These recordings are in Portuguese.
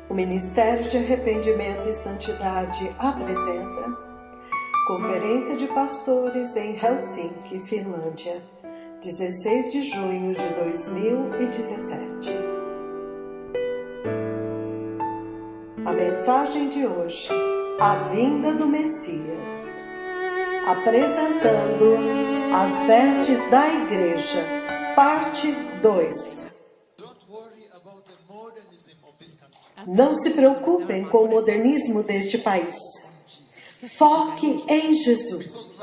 O Ministério de Arrependimento e Santidade apresenta Conferência de Pastores em Helsinki, Finlândia, 16 de junho de 2017. A mensagem de hoje, a vinda do Messias, apresentando as vestes da Igreja, parte 2. Não se preocupem com o modernismo deste país. Foque em Jesus.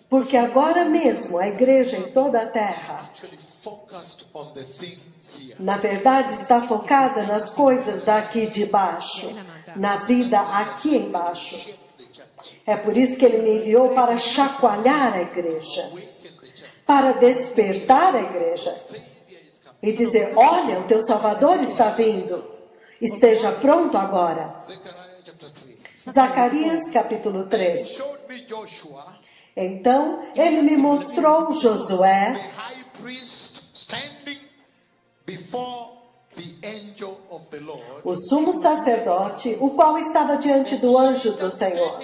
Porque agora mesmo a igreja em toda a terra, na verdade, está focada nas coisas daqui de baixo, na vida aqui embaixo. É por isso que ele me enviou para chacoalhar a igreja, para despertar a igreja. E dizer, olha, o teu Salvador está vindo. Esteja pronto agora. Zacarias capítulo 3. Então, ele me mostrou Josué, o sumo sacerdote, o qual estava diante do anjo do Senhor.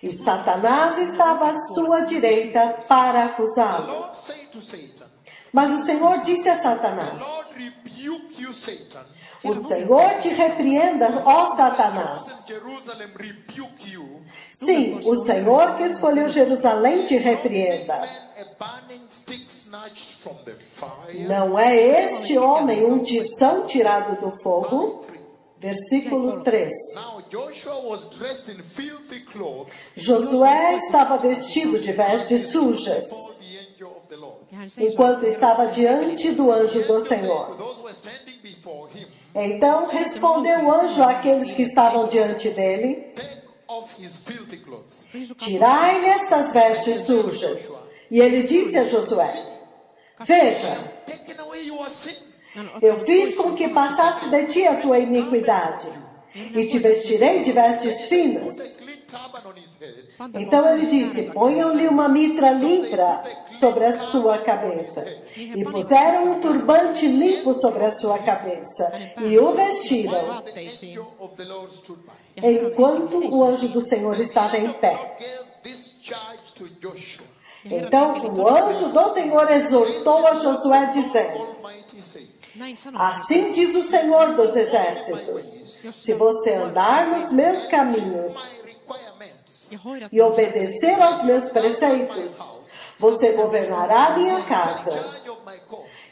E Satanás estava à sua direita para acusá-lo. Mas o Senhor disse a Satanás, o Senhor te repreenda, ó Satanás. Sim, o Senhor que escolheu Jerusalém te repreenda. Não é este homem um tição tirado do fogo? Versículo 3. Josué estava vestido de vestes sujas, enquanto estava diante do anjo do Senhor. Então respondeu o anjo àqueles que estavam diante dele, tirai-lhe estas vestes sujas. E ele disse a Josué, veja, eu fiz com que passasse de ti a tua iniquidade, e te vestirei de vestes finas. Então ele disse, ponham-lhe uma mitra limpa sobre a sua cabeça. E puseram um turbante limpo sobre a sua cabeça, e o vestiram, enquanto o anjo do Senhor estava em pé. Então o anjo do Senhor exortou a Josué, dizendo, assim diz o Senhor dos Exércitos, se você andar nos meus caminhos e obedecer aos meus preceitos, você governará a minha casa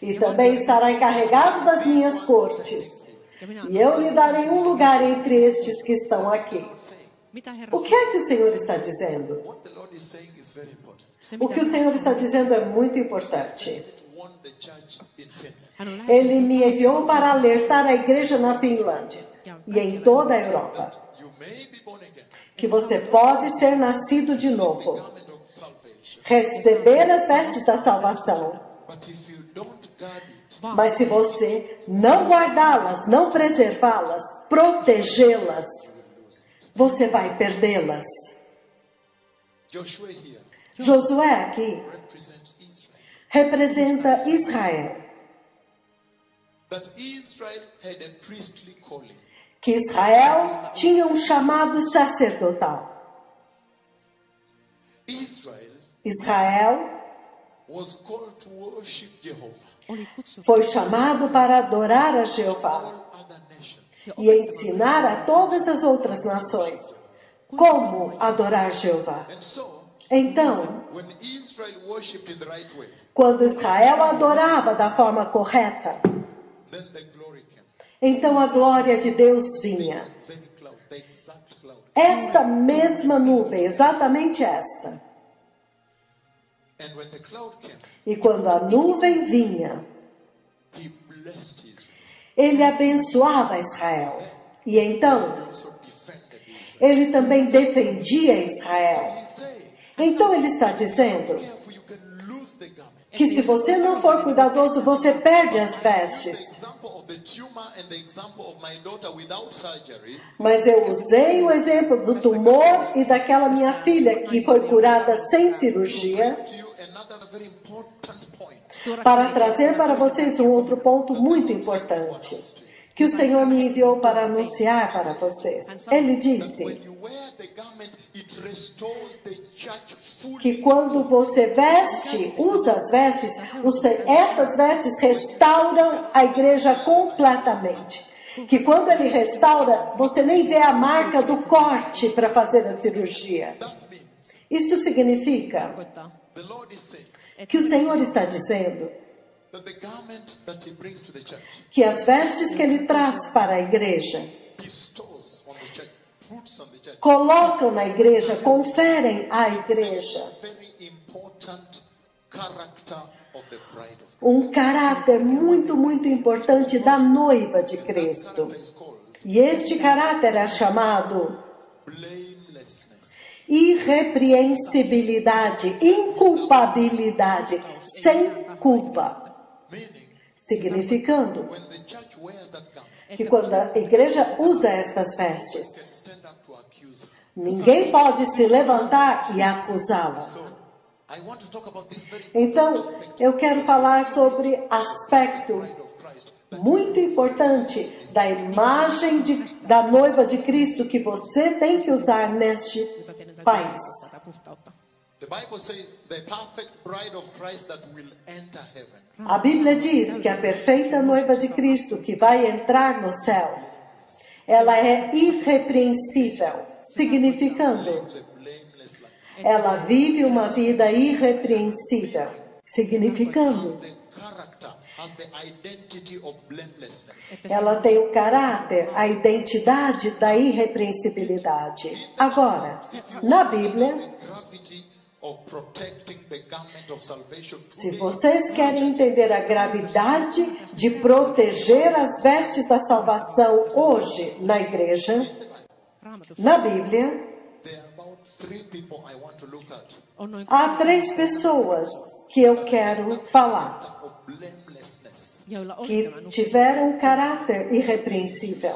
e também estará encarregado das minhas cortes. E eu lhe darei um lugar entre estes que estão aqui. O que é que o Senhor está dizendo? O que o Senhor está dizendo é muito importante. Ele me enviou para alertar a igreja na Finlândia e em toda a Europa que você pode ser nascido de novo, receber as vestes da salvação. Mas se você não guardá-las, não preservá-las, protegê-las, você vai perdê-las. Josué aqui representa Israel. Que Israel tinha um chamado sacerdotal. Israel foi chamado para adorar a Jeová e ensinar a todas as outras nações como adorar Jeová. Então, quando Israel adorava da forma correta, então a glória de Deus vinha. Esta mesma nuvem, exatamente esta. E quando a nuvem vinha, ele abençoava Israel. E então, ele também defendia Israel. Então ele está dizendo que se você não for cuidadoso, você perde as vestes. Mas eu usei o exemplo do tumor e daquela minha filha que foi curada sem cirurgia para trazer para vocês um outro ponto muito importante, que o Senhor me enviou para anunciar para vocês. Ele disse que quando você usa as vestes, essas vestes restauram a igreja completamente. Que quando ele restaura, você nem vê a marca do corte para fazer a cirurgia. Isso significa que o Senhor está dizendo que as vestes que ele traz para a igreja colocam na igreja, conferem à igreja um caráter muito, muito importante da noiva de Cristo. E este caráter é chamado irrepreensibilidade, inculpabilidade, sem culpa. Significando que quando a igreja usa estas vestes, ninguém pode se levantar e acusá-la. Então, eu quero falar sobre aspecto muito importante da imagem da noiva de Cristo que você tem que usar neste país. A Bíblia diz que a perfeita noiva de Cristo que vai entrar no céu, ela é irrepreensível, significando ela vive uma vida irrepreensível, significando ela tem o caráter, a identidade da irrepreensibilidade. Agora, na Bíblia, se vocês querem entender a gravidade de proteger as vestes da salvação hoje na igreja, na Bíblia, há 3 pessoas que eu quero falar, que tiveram um caráter irrepreensível.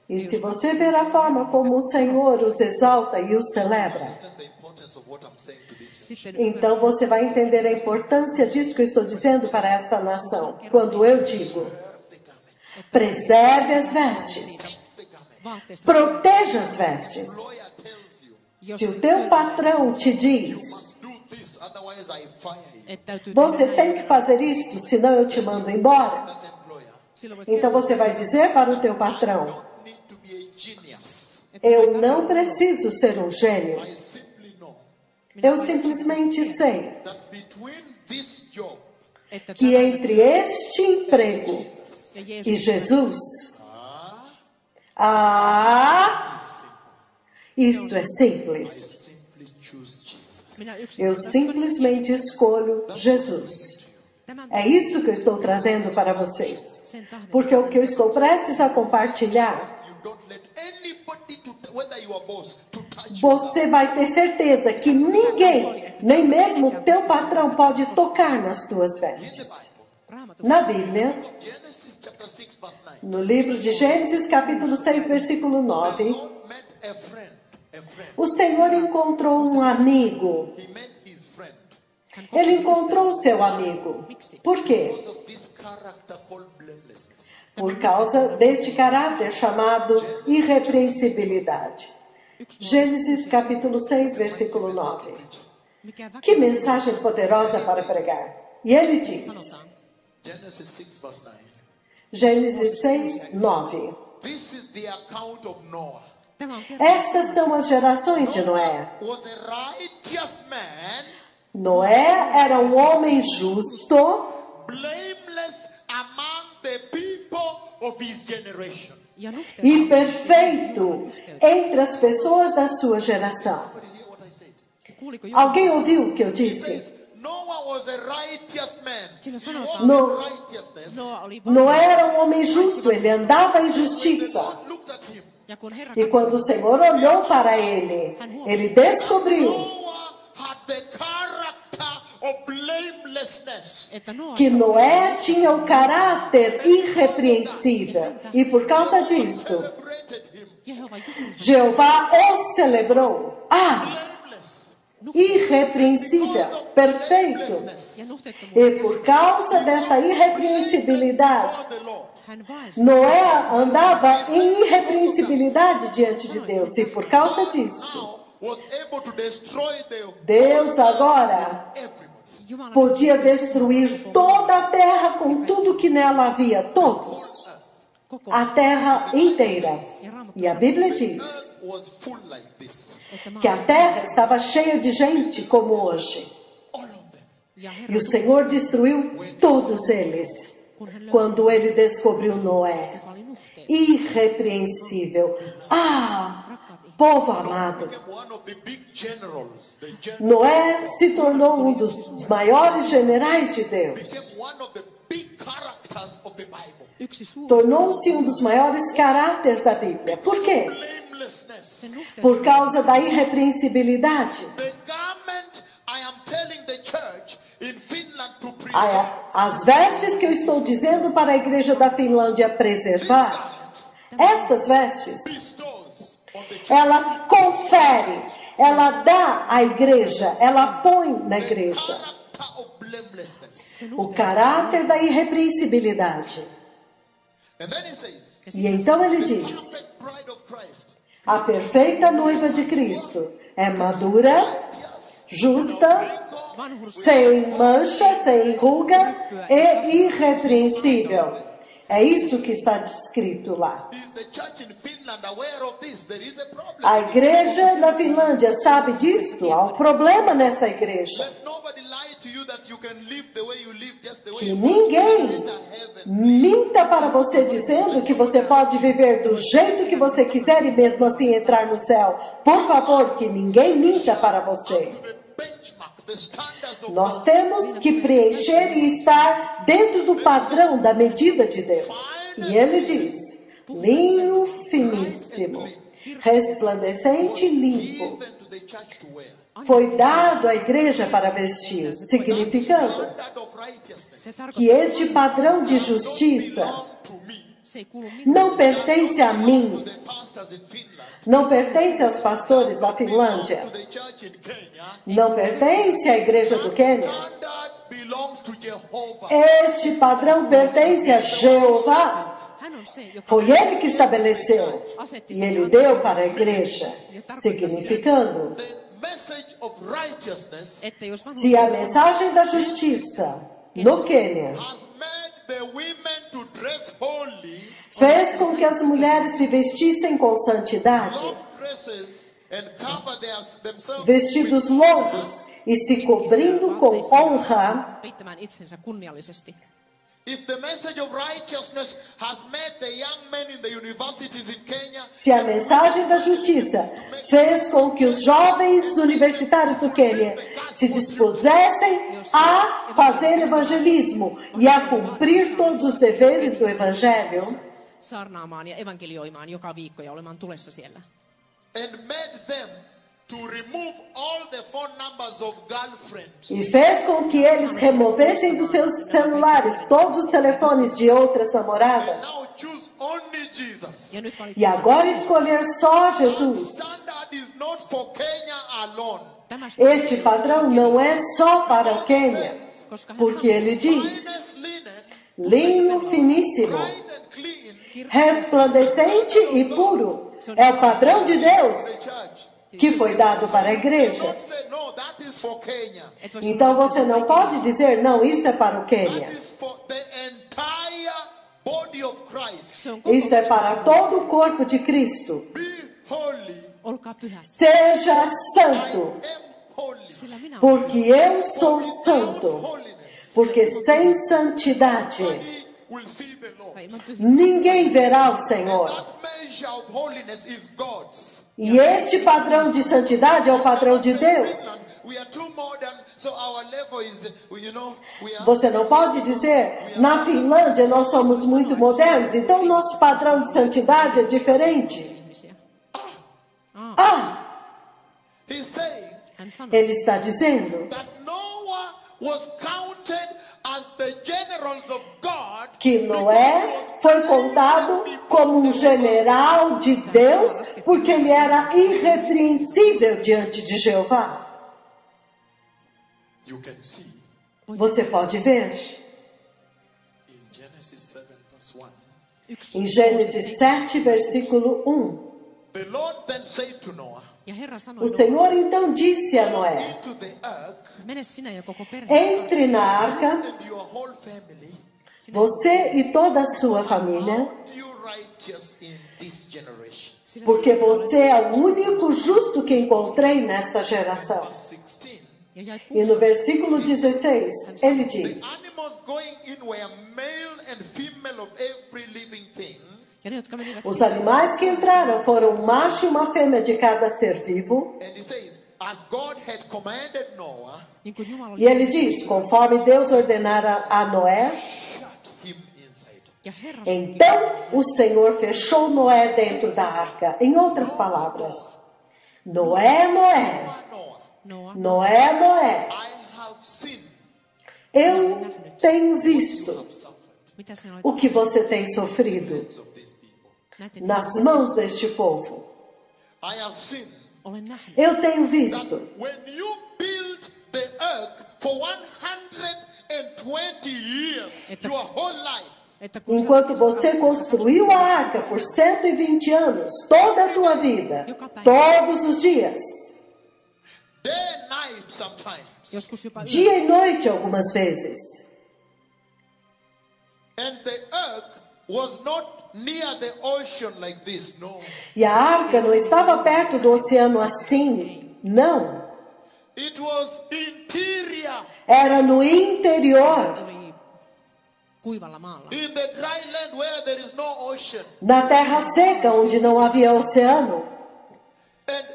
E se você ver a forma como o Senhor os exalta e os celebra, então você vai entender a importância disso que eu estou dizendo para esta nação. Quando eu digo, preserve as vestes, proteja as vestes. Se o teu patrão te diz, você tem que fazer isto, senão eu te mando embora. Então você vai dizer para o teu patrão, eu não preciso ser um gênio. Eu simplesmente sei que entre este emprego e Jesus, isto é simples. Eu simplesmente escolho Jesus. É isto que eu estou trazendo para vocês. Porque o que eu estou prestes a compartilhar, você vai ter certeza que ninguém, nem mesmo o teu patrão, pode tocar nas tuas vestes. Na Bíblia, no livro de Gênesis, capítulo 6, versículo 9, o Senhor encontrou um amigo. Ele encontrou o seu amigo. Por quê? Por causa deste caráter chamado irrepreensibilidade. Gênesis capítulo 6, versículo 9. Que mensagem poderosa para pregar. E ele diz, Gênesis 6, 9. Estas são as gerações de Noé. Noé era um homem justo e perfeito entre as pessoas da sua geração. Alguém ouviu o que eu disse? Noé era um homem justo, ele andava em justiça. E quando o Senhor olhou para ele, ele descobriu que Noé tinha um caráter irrepreensível. E por causa disso, Jeová o celebrou. irrepreensível, perfeito. E por causa desta irrepreensibilidade, Noé andava em irrepreensibilidade diante de Deus. E por causa disso, Deus agora podia destruir toda a terra com tudo que nela havia, todos. A terra inteira. E a Bíblia diz que a terra estava cheia de gente como hoje. E o Senhor destruiu todos eles quando ele descobriu Noé. Irrepreensível. Povo amado. Noé se tornou um dos maiores generais de Deus. Tornou-se um dos maiores caráteres da Bíblia. Por quê? Por causa da irrepreensibilidade. As vestes que eu estou dizendo para a igreja da Finlândia preservar, estas vestes, ela confere, ela dá à igreja, ela põe na igreja o caráter da irrepreensibilidade. E então ele diz: a perfeita noiva de Cristo é madura, justa, sem mancha, sem ruga e irrepreensível. É isto que está descrito lá. A igreja da Finlândia sabe disto? Há um problema nessa igreja. Que ninguém minta para você dizendo que você pode viver do jeito que você quiser e mesmo assim entrar no céu. Por favor, que ninguém minta para você. Nós temos que preencher e estar dentro do padrão da medida de Deus. E ele diz: linho finíssimo, resplandecente e limpo, foi dado à igreja para vestir, significando que este padrão de justiça não pertence a mim, não pertence aos pastores da Finlândia, não pertence à igreja do Quênia. Este padrão pertence a Jeová. Foi ele que estabeleceu e ele deu para a igreja, significando se a mensagem da justiça no Quênia fez com que as mulheres se vestissem com santidade, vestidos longos e se cobrindo com honra, se a mensagem da justiça fez com que os jovens universitários do Quênia se dispusessem a fazer evangelismo e a cumprir todos os deveres do evangelho, saarnaamaan ja evankelioimaan joka viikko ja olemaan tulessa siellä. E fez com que eles removessem dos seus celulares todos os telefones de outras namoradas. E agora escolher só Jesus. Este padrão não é só para o Quênia, porque ele diz: linho finíssimo, resplandecente e puro. É o padrão de Deus que foi dado para a igreja. Então você não pode dizer: não, isso é para o Quênia. Isso é para todo o corpo de Cristo. Seja santo, porque eu sou santo. Porque sem santidade ninguém verá o Senhor. E este padrão de santidade é o padrão de Deus. Você não pode dizer: na Finlândia nós somos muito modernos, então o nosso padrão de santidade é diferente. Ele está dizendo que Noé foi contado como um general de Deus porque ele era irrepreensível diante de Jeová. You can see Você pode ver in Genesis 7 verse 1. em Gênesis 7, versículo 1. The Lord then said to Noah, Ja Herra sanoi O Senhor então disse a Noé: into the ark, mene sinä ja koko perhe. entre na arca, and your whole family, você e toda a sua família, found you righteous in this generation. porque você é o único justo que encontrei nesta geração. Verse 16. Ja jäi E no versículo 16, ele diz: The animals going in were male and female of every living thing, ja ne, jotka menivät os sisään, animais que entraram foram um macho e uma fêmea de cada ser vivo. and he says, as God had commanded Noah, niin kuin Jumala E ele diz: conforme Deus ordenara a Noé, shut him inside. ja Herra sulki então o Senhor fechou Noé dentro da arca. Em outras palavras, Noé, Noé, Noah, Noa. Noé, Noé, I have seen, eu tenho visto suffered Mitä sinä olet o que você tem sofrido of these people. näiden nas mãos deste povo. I have seen olen nähnyt. Eu tenho visto when you build the ark for 120 years, your whole life, Että kun sä enquanto você construiu a arca por 120 anos, toda a tua vida, todos os dias, day and night sometimes, joskus jopa dia e noite algumas vezes. and the ark was not near the ocean like this, no. E a arca não estava perto do oceano assim, não. It was interior, Era no interior, oli kuivalla maalla. in the dry land where there is no ocean. na terra seca onde não havia oceano. And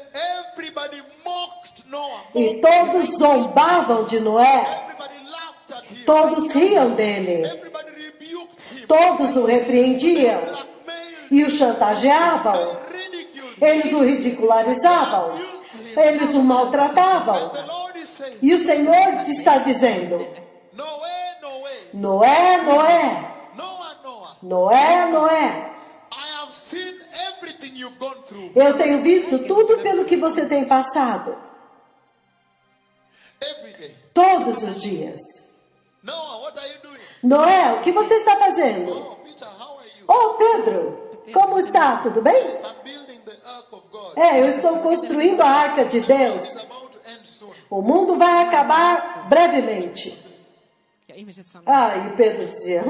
everybody mocked Noah. E todos zombavam de Noé, Everybody laughed at him. todos riam dele, Everybody rebuked him. todos o repreendiam Blackmailed, e o chantageavam. ridiculed. Eles o ridicularizavam, eles o maltratavam. The Lord is saying, E o Senhor está dizendo: Noah, Noah, Noé, Noé, Noah, Noah, Noé, Noé, I have seen everything you've gone through. eu tenho visto tudo pelo que você tem passado, Every day. todos os dias. Noah, what are you doing? Noé, o que você está fazendo? Oh, Peter, how are you? Oh, Pedro, como está? Tudo bem? Yes, I'm building the ark of God. É, eu estou construindo a arca de It's Deus. about to end soon. O mundo vai acabar brevemente. Ja ihmiset sanoivat, Ah, e Pedro dizia: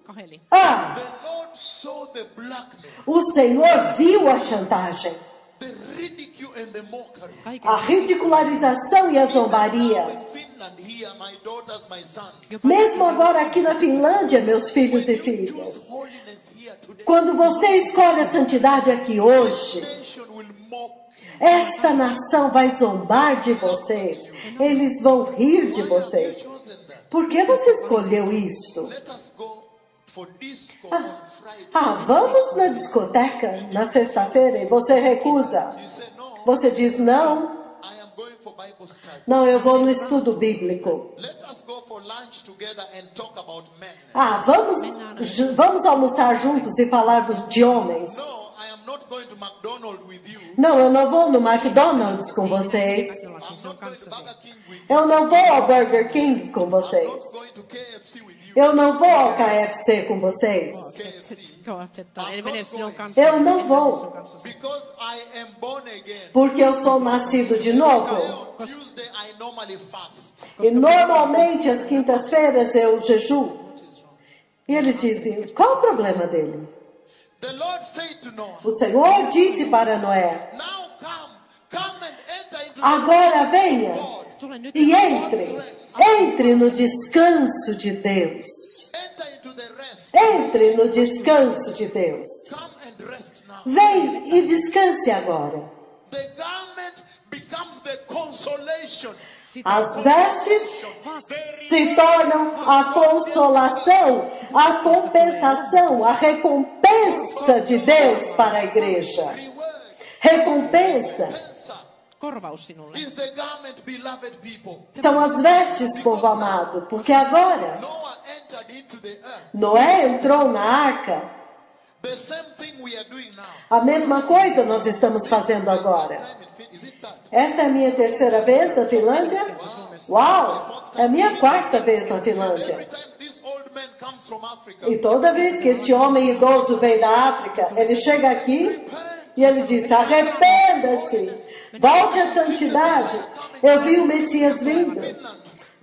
kaheli. ah, The Lord saw the blackmail, o Senhor viu a chantagem, the ridicule and the mockery. a ridicularização e a zombaria. In Finland here, my daughters, my son. Mesmo agora aqui na Finlândia, meus filhos e filhas, Choose holiness here today. quando você escolhe a santidade aqui hoje, Nation will mock you. esta nação vai zombar de vocês. Eles vão rir de Why have you vocês. chosen that? Por que você escolheu isso? Let us go for disco on Friday. Vamos na discoteca na sexta-feira e você recusa. You say no. Você diz não. I am going for Bible study. Não, eu vou no estudo bíblico. Let us go for lunch together and talk about men. Vamos almoçar juntos e falar de homens. No, I am not going to McDonald's with you. Não, eu não vou no McDonald's com vocês. I'm not going to Burger King with you. Eu não vou ao Burger King com I'm vocês. not going to KFC with you. Eu não vou ao KFC com vocês. KFC. En mene sinun kanssa. Eu não En vou. mene sinun kanssa. Because I am born again. Porque eu sou nascido de novo. On Tuesday I normally fast. E normalmente às quintas-feiras eu jejuo. E eles dizem: qual o problema dele? The Lord said to Noah, O Senhor disse para Noé: now come and enter into agora the rest venha of God. Tule nyt. e entre no descanso de Deus. Enter into the rest. Entre no descanso de Deus. Come and rest now. Vem e descanse agora. The garment becomes the consolation. As vestes se tornam a consolação, a compensação, a recompensa de Deus para a igreja. Reward. Recompensa Korvaus sinulle. Is the garment, beloved people. são as vestes, povo amado, porque agora Noah entered into the earth. Noé entrou na arca. The same thing we are doing now. A mesma coisa nós estamos fazendo agora. Is it that? Esta é a minha terceira vez na Finlândia. Wow. Uau! É a minha quarta vez na Finlândia. Every time this old man comes from Africa, E toda vez que este homem idoso vem da África, ele chega aqui e ele diz: arrependa-se, volte à santidade. Eu vi o Messias vindo.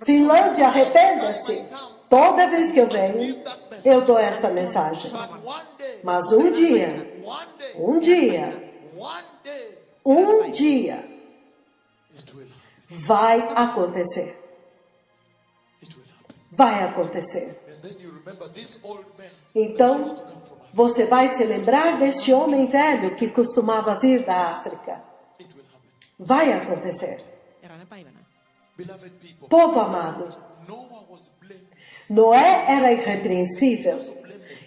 Finlândia, arrependa-se. Toda vez que eu venho, eu dou esta mensagem. but one day, Mas um dia, one day, um dia it will happen. vai acontecer. It will happen. Vai acontecer. And then you remember this old man. Então, você vai se lembrar deste homem velho que costumava vir da África. It will happen. Vai acontecer. Eräänä päivänä. Beloved people, Povo amado, Noah was blameless. Noé era irrepreensível.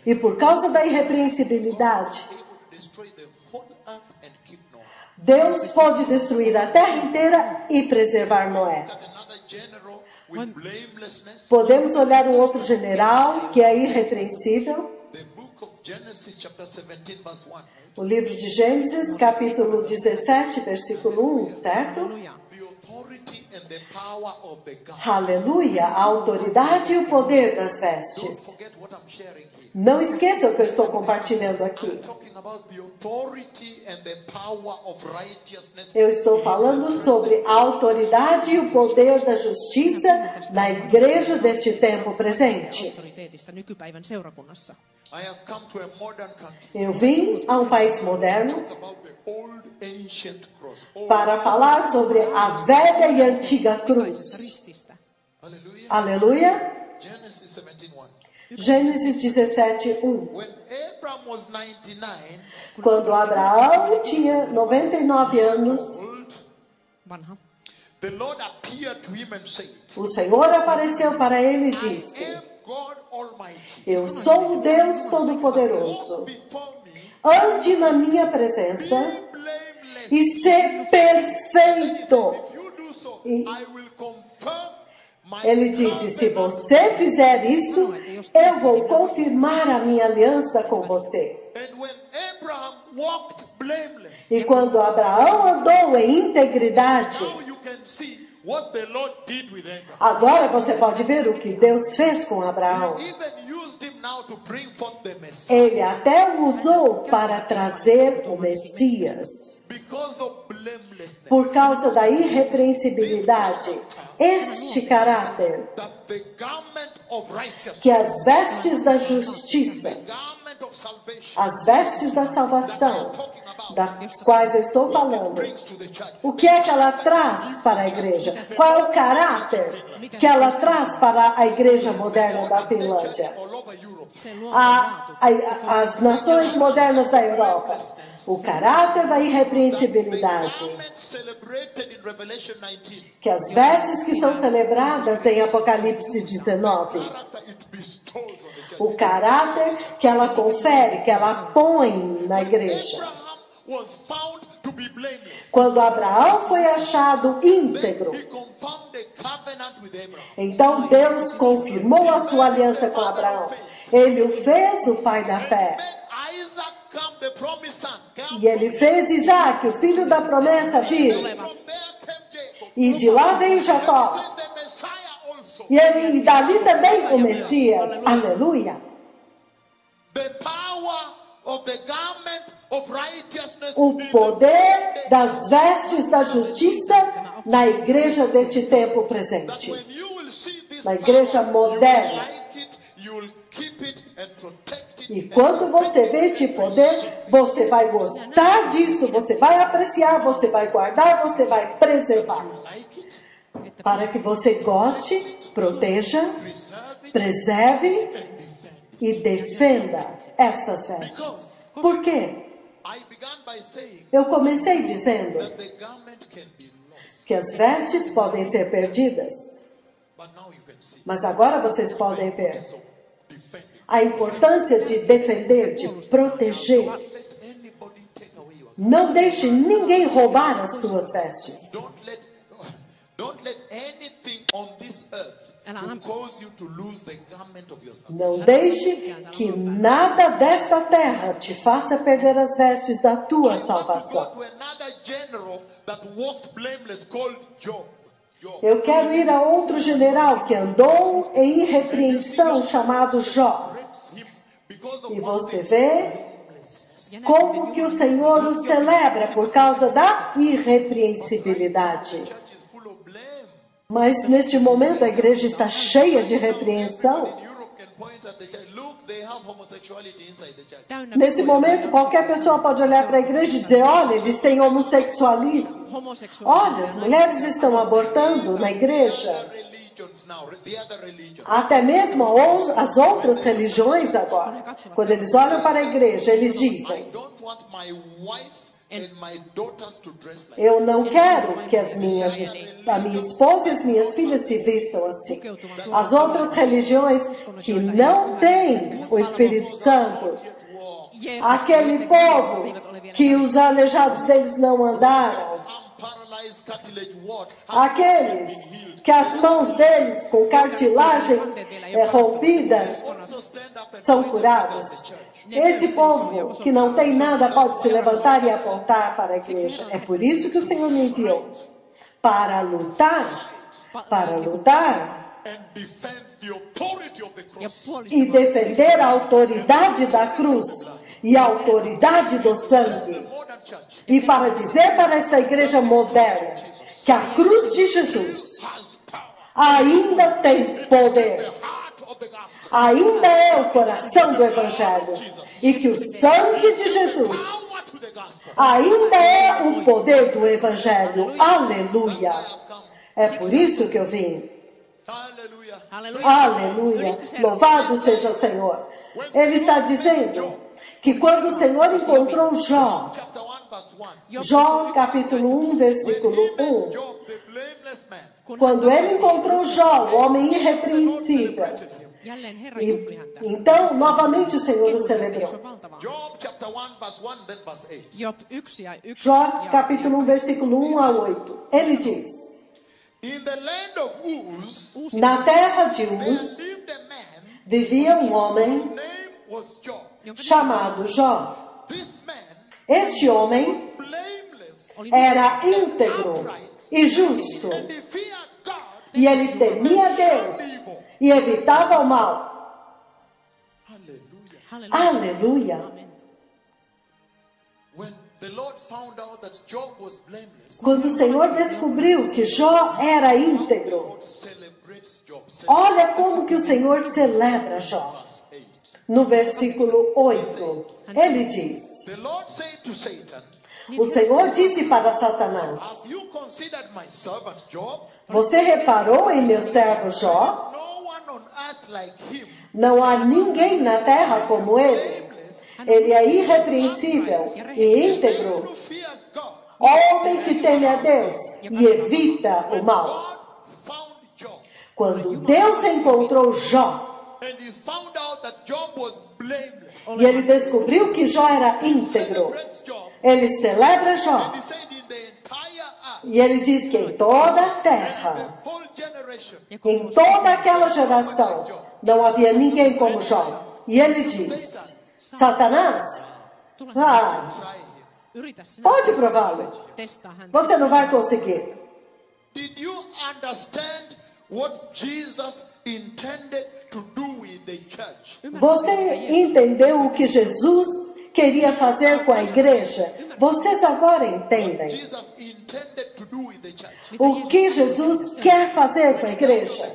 E por causa da irrepreensibilidade, Able to destroy the whole earth and keep Noah. Deus pode destruir a terra inteira e preservar Noé. That another general with blamelessness. Podemos olhar um outro general que é irrepreensível. The book of Genesis chapter 17 verse 1. Right? O livro de Gênesis, capítulo 17, versículo 1, certo? Halleluja. The authority and the power of the God. Aleluia! A autoridade e o poder das Don't vestes. forget what I'm sharing here. Não esqueça o que eu estou compartilhando aqui. Talking about the authority and the power of righteousness. Eu estou falando sobre a autoridade e o poder da justiça na igreja deste tempo presente. Autoriteetista nykypäivän seurakunnassa. I have come to a modern country. Eu vim a um país moderno Talk about the old ancient cross. Old. para falar sobre a velha e antiga Ikuisesta cruz. rististä. Hallelujah. Aleluia! Genesis 17:1. Gênesis 17, 1. When Abraham was 99 Quando Abraão tinha 99 anos, old, Vanha. the Lord appeared to him and said, o Senhor apareceu para ele e I disse: am God Almighty. Eu sou o Deus Todo-Poderoso. Walk before me, Ande na minha presença be blameless. e ser perfeito. If you do so, E- I will confirm my Ele disse: se você fizer isto, eu vou confirmar a minha aliança com você. And when Abraham walked blameless, E quando Abraão andou em integridade, now you can see what the Lord did with Abraham. agora você pode ver o que Deus fez com Abraão. He even used him now to bring forth the Messiah. Ele até o usou para trazer o Messias. Because of blamelessness, Por causa da irrepreensibilidade, este caráter, that the garment of righteousness, que as vestes da justiça, the garment of salvation, as vestes da salvação, das quais eu estou falando, brings to the church. o que é que ela traz para a igreja? Qual é o caráter que ela traz para a igreja moderna da Finlândia? All over Europe. Se luo As nações modernas da Europa? O caráter da irrepreensibilidade, Garment celebrated in Revelation 19. que as vestes que são celebradas em Apocalipse 19, Character it bestows on the church. o caráter que ela confere, que ela põe na igreja. Abraham was found to be blameless. Quando Abraão foi achado íntegro, He confirmed the covenant with Abraham. então Deus confirmou a sua aliança com Abraão. Ele o fez o pai da fé. Made Isaac come, the promised son. Come E ele fez Isaac, o filho da promessa, vir. from there came Jacob. E de lá veio Jacó. Sent the Messiah also. E dali também o Messias. Aleluia. The power of the garment of righteousness. O in the poder das vestes da justiça na igreja deste tempo presente. When you will see this Na igreja power, moderna. you will like it, you will keep it and protect it. E quando você vê este poder, você vai gostar disso, você vai apreciar, você vai guardar, você vai preservar. Like it, Para que você goste, proteja, preserve e defenda estas vestes. Por quê? I began by saying Eu comecei dizendo that the garment can be lost, que as vestes podem ser perdidas, but now you can see. mas agora vocês podem ver So defend it. a importância de defender, de proteger. Let anybody take away your. Não deixe ninguém roubar as tuas vestes. Don't let anything on this earth to cause you to lose the garment of your salvation. Não deixe que nada desta terra te faça perder as vestes da tua I want to salvação. go to another general that walked blameless called Job. Eu quero ir a outro general que andou em irrepreensão, chamado Jó. E você vê como que o Senhor o celebra por causa da irrepreensibilidade. Mas neste momento a igreja está cheia de repreensão. Nesse momento, qualquer pessoa pode olhar para a igreja e dizer: olha, eles têm homossexualismo. Olha, as mulheres estão abortando na igreja. Até mesmo as outras religiões agora. Quando eles olham para a igreja, eles dizem: eu não quero que a minha esposa e as minhas filhas se vistam assim. As outras religiões que não têm o Espírito Santo, aquele povo que os aleijados deles não andaram, aqueles que as mãos deles com cartilagem rompida são curados. Esse povo que não tem nada pode se levantar e apontar para a igreja. É por isso que o Senhor me enviou. Para lutar e defender a autoridade da cruz e a autoridade do sangue. E para dizer para esta igreja moderna que a cruz de Jesus ainda tem poder. Ainda é o coração do Evangelho. E que o sangue de Jesus ainda é o poder do Evangelho. Aleluia. É por isso que eu vim. Aleluia. Louvado seja o Senhor. Ele está dizendo que quando o Senhor encontrou Jó, Jó capítulo 1, versículo 1, quando ele encontrou Jó, o homem irrepreensível, então, novamente o Senhor o celebrou. Jó, capítulo 1, versículo 1 a 8. Ele diz: na terra de Uz vivia um homem chamado Jó. Este homem era íntegro e justo, e ele temia Deus e evitava o mal. Aleluia. Quando o Senhor descobriu que Jó era íntegro, olha como que o Senhor celebra Jó. No versículo 8, ele diz: o Senhor disse para Satanás: você reparou em meu servo Jó? Não há ninguém na terra como ele. Ele é irrepreensível e íntegro. Homem que teme a Deus e evita o mal. Quando Deus encontrou Jó, e ele descobriu que Jó era íntegro, ele celebra Jó. E ele diz que em toda a terra, em toda aquela geração, não havia ninguém como Jó. E ele diz: Satanás, pode prová-lo. Você não vai conseguir. Did you understand what Jesus intended to do with the church? Você entendeu o que Jesus queria fazer com a igreja? Vocês agora entendem o que Jesus quer fazer com a igreja?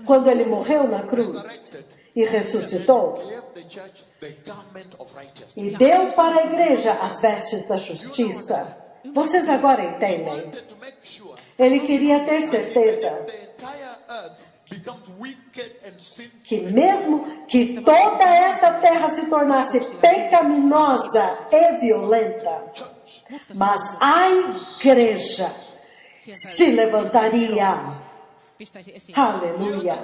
Quando ele morreu na cruz e ressuscitou e deu para a igreja as vestes da justiça. Vocês agora entendem? Ele queria ter certeza que mesmo que toda esta terra se tornasse pecaminosa e violenta, mas a igreja se levantaria. Aleluia.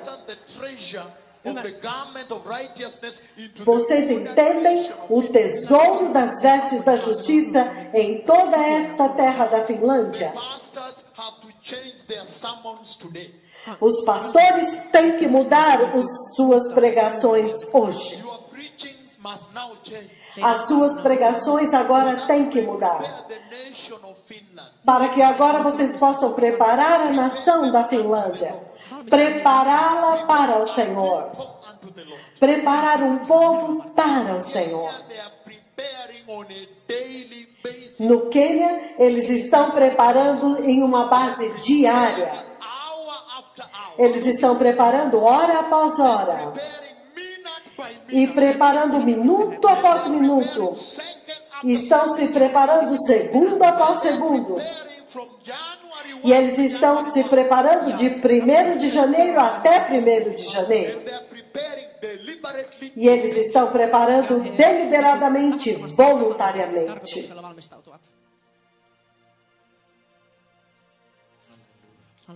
Vocês entendem o tesouro das vestes da justiça em toda esta terra da Finlândia? Os pastores têm que mudar suas pregações hoje. As suas pregações agora têm que mudar. para que agora vocês possam preparar a nação da Finlândia, prepará-la para o Senhor, preparar um povo para o Senhor. No Quênia, eles estão preparando em uma base diária. Eles estão preparando hora após hora. E preparando minuto após minuto. Estão se preparando segundo após segundo. E eles estão se preparando de 1º de janeiro até 1º de janeiro. E eles estão preparando deliberadamente, voluntariamente.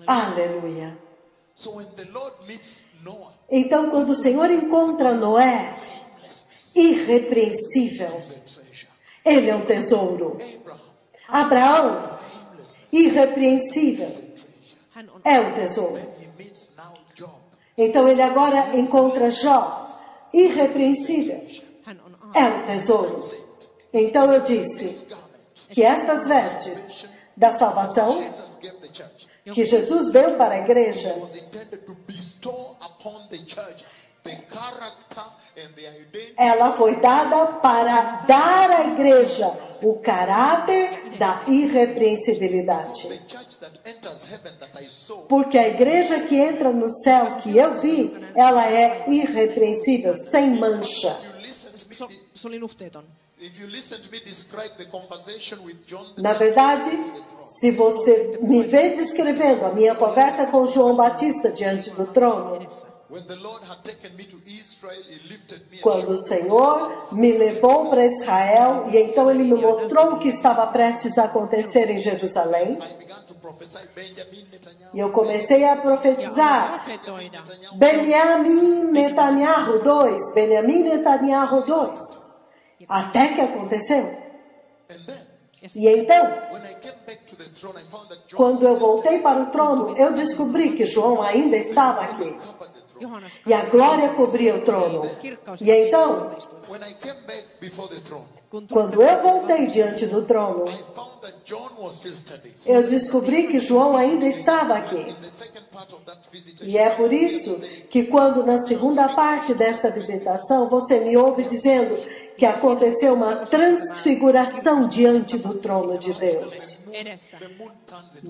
Aleluia. Então, quando o Senhor encontra Noé, irrepreensível, ele é um tesouro. Abraão, irrepreensível, é um tesouro. Então, ele agora encontra Jó, irrepreensível, é um tesouro. Então, eu disse que estas vestes da salvação que Jesus deu para a igreja ela foi dada para dar à igreja o caráter da irrepreensibilidade. Porque a igreja que entra no céu que eu vi, ela é irrepreensível, sem mancha. Na verdade, se você me vê descrevendo a minha conversa com João Batista diante do trono, quando o Senhor me levou para Israel e então Ele me mostrou o que estava prestes a acontecer em Jerusalém, e eu comecei a profetizar Benjamin Netanyahu 2, Benjamin Netanyahu 2, até que aconteceu. E então, quando eu voltei para o trono, eu descobri que João ainda estava aqui. E a glória cobria o trono. E então, quando eu voltei diante do trono, eu descobri que João ainda estava aqui. E é por isso que quando na segunda parte desta visitação, você me ouve dizendo que aconteceu uma transfiguração diante do trono de Deus.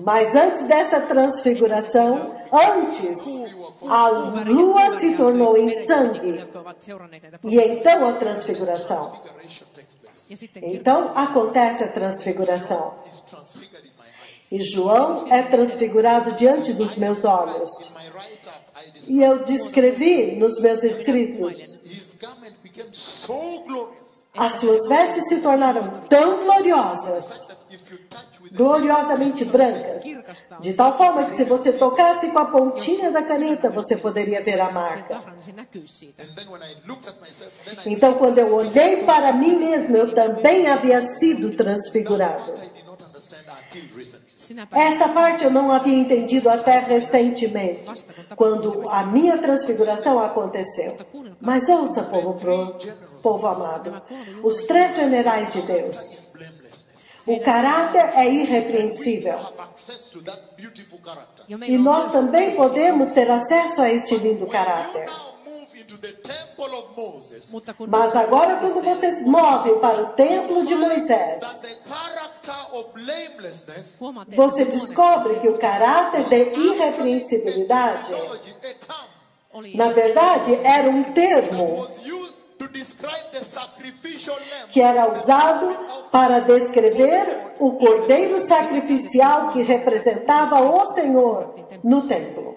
Mas antes dessa transfiguração, a lua se tornou em sangue. E então a transfiguração. Então acontece a transfiguração. E João é transfigurado diante dos meus olhos. E eu descrevi nos meus escritos. As suas vestes se tornaram tão gloriosas, gloriosamente brancas, de tal forma que se você tocasse com a pontinha da caneta, você poderia ver a marca. Então, quando eu olhei para mim mesmo, eu também havia sido transfigurado. Esta parte eu não havia entendido até recentemente, quando a minha transfiguração aconteceu. Mas ouça, povo amado, os 3 generais de Deus. O caráter é irrepreensível. E nós também podemos ter acesso a este lindo caráter. Mas agora, quando você se move para o templo de Moisés, você descobre que o caráter de irrepreensibilidade, na verdade, era um termo que era usado para descrever o cordeiro sacrificial que representava o Senhor no templo.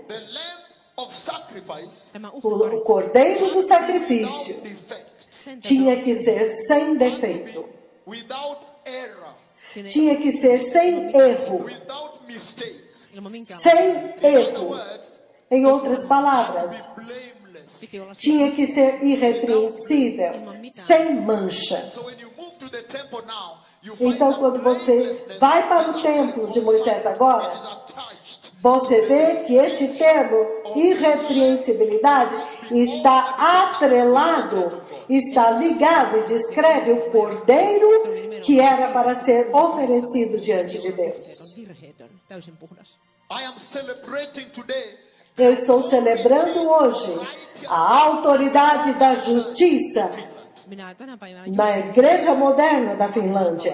O cordeiro do sacrifício tinha que ser sem defeito. Tinha que ser sem erro. Sem erro. Em outras palavras, tinha que ser irrepreensível, sem mancha. Então, quando você vai para o templo de Moisés agora, você vê que este termo, irrepreensibilidade, está atrelado está ligado e descreve o cordeiro que era para ser oferecido diante de Deus. virheetön, täysin puhdas. I am celebrating today Eu estou celebrando hoje a autoridade da justiça Minä tänä päivänä na igreja moderna da Finlândia.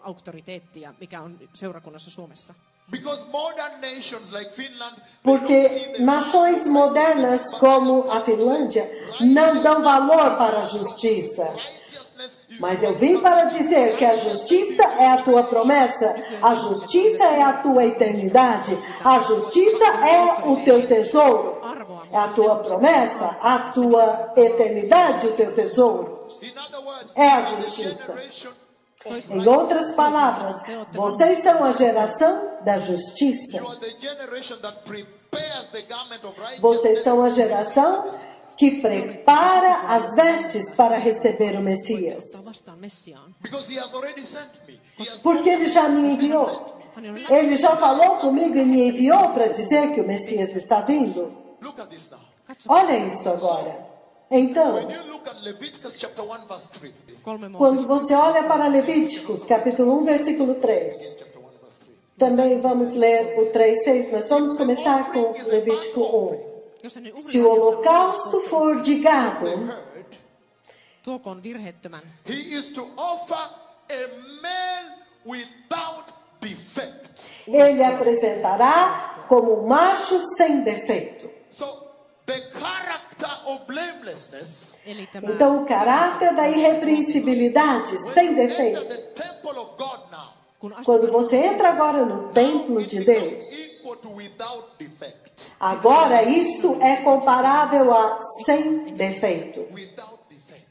auktoriteettia, mikä on seurakunnassa Suomessa. because modern nations like Finland, they don't see Porque the nações modernas como a Finlândia não dão valor para a justiça. righteousness is Mas eu vim para dizer que a justiça é a tua promessa, a justiça é a tua eternidade, a justiça é o teu tesouro, é a tua promessa, a tua eternidade, o teu tesouro. in other words, É a you are the justiça. generation Em outras palavras, vocês são a geração da justiça. You are the generation that prepares the garment of Vocês righteousness. são a geração que prepara as vestes para receber o Messias. Ottaa vastaan Messiaan. Because he has already sent me. He has Porque ele já me enviou. Ele já falou comigo e me enviou para dizer que o Messias está vindo. Look at this now. Olha isso agora. Então, When you look at Leviticus chapter 1 verse 3. 3 quando Mooses. você olha para Levíticos, capítulo 1, versículo 3. Chapter 1 verse 3. Também vamos ler o 3:6, mas vamos começar com Levítico 1. Jos hänen Se o holocausto for de gado, tuokoon virheettömän, He is to offer a male without defect. ele apresentará como um macho sem defeito. So the character of blamelessness eli tämä Então, o caráter da irrepreensibilidade sem enter defeito. the temple of God now kun Quando astutaan você entra agora no templo de Deus, equal to without defect. agora isto é comparável a sem defeito. Without defect.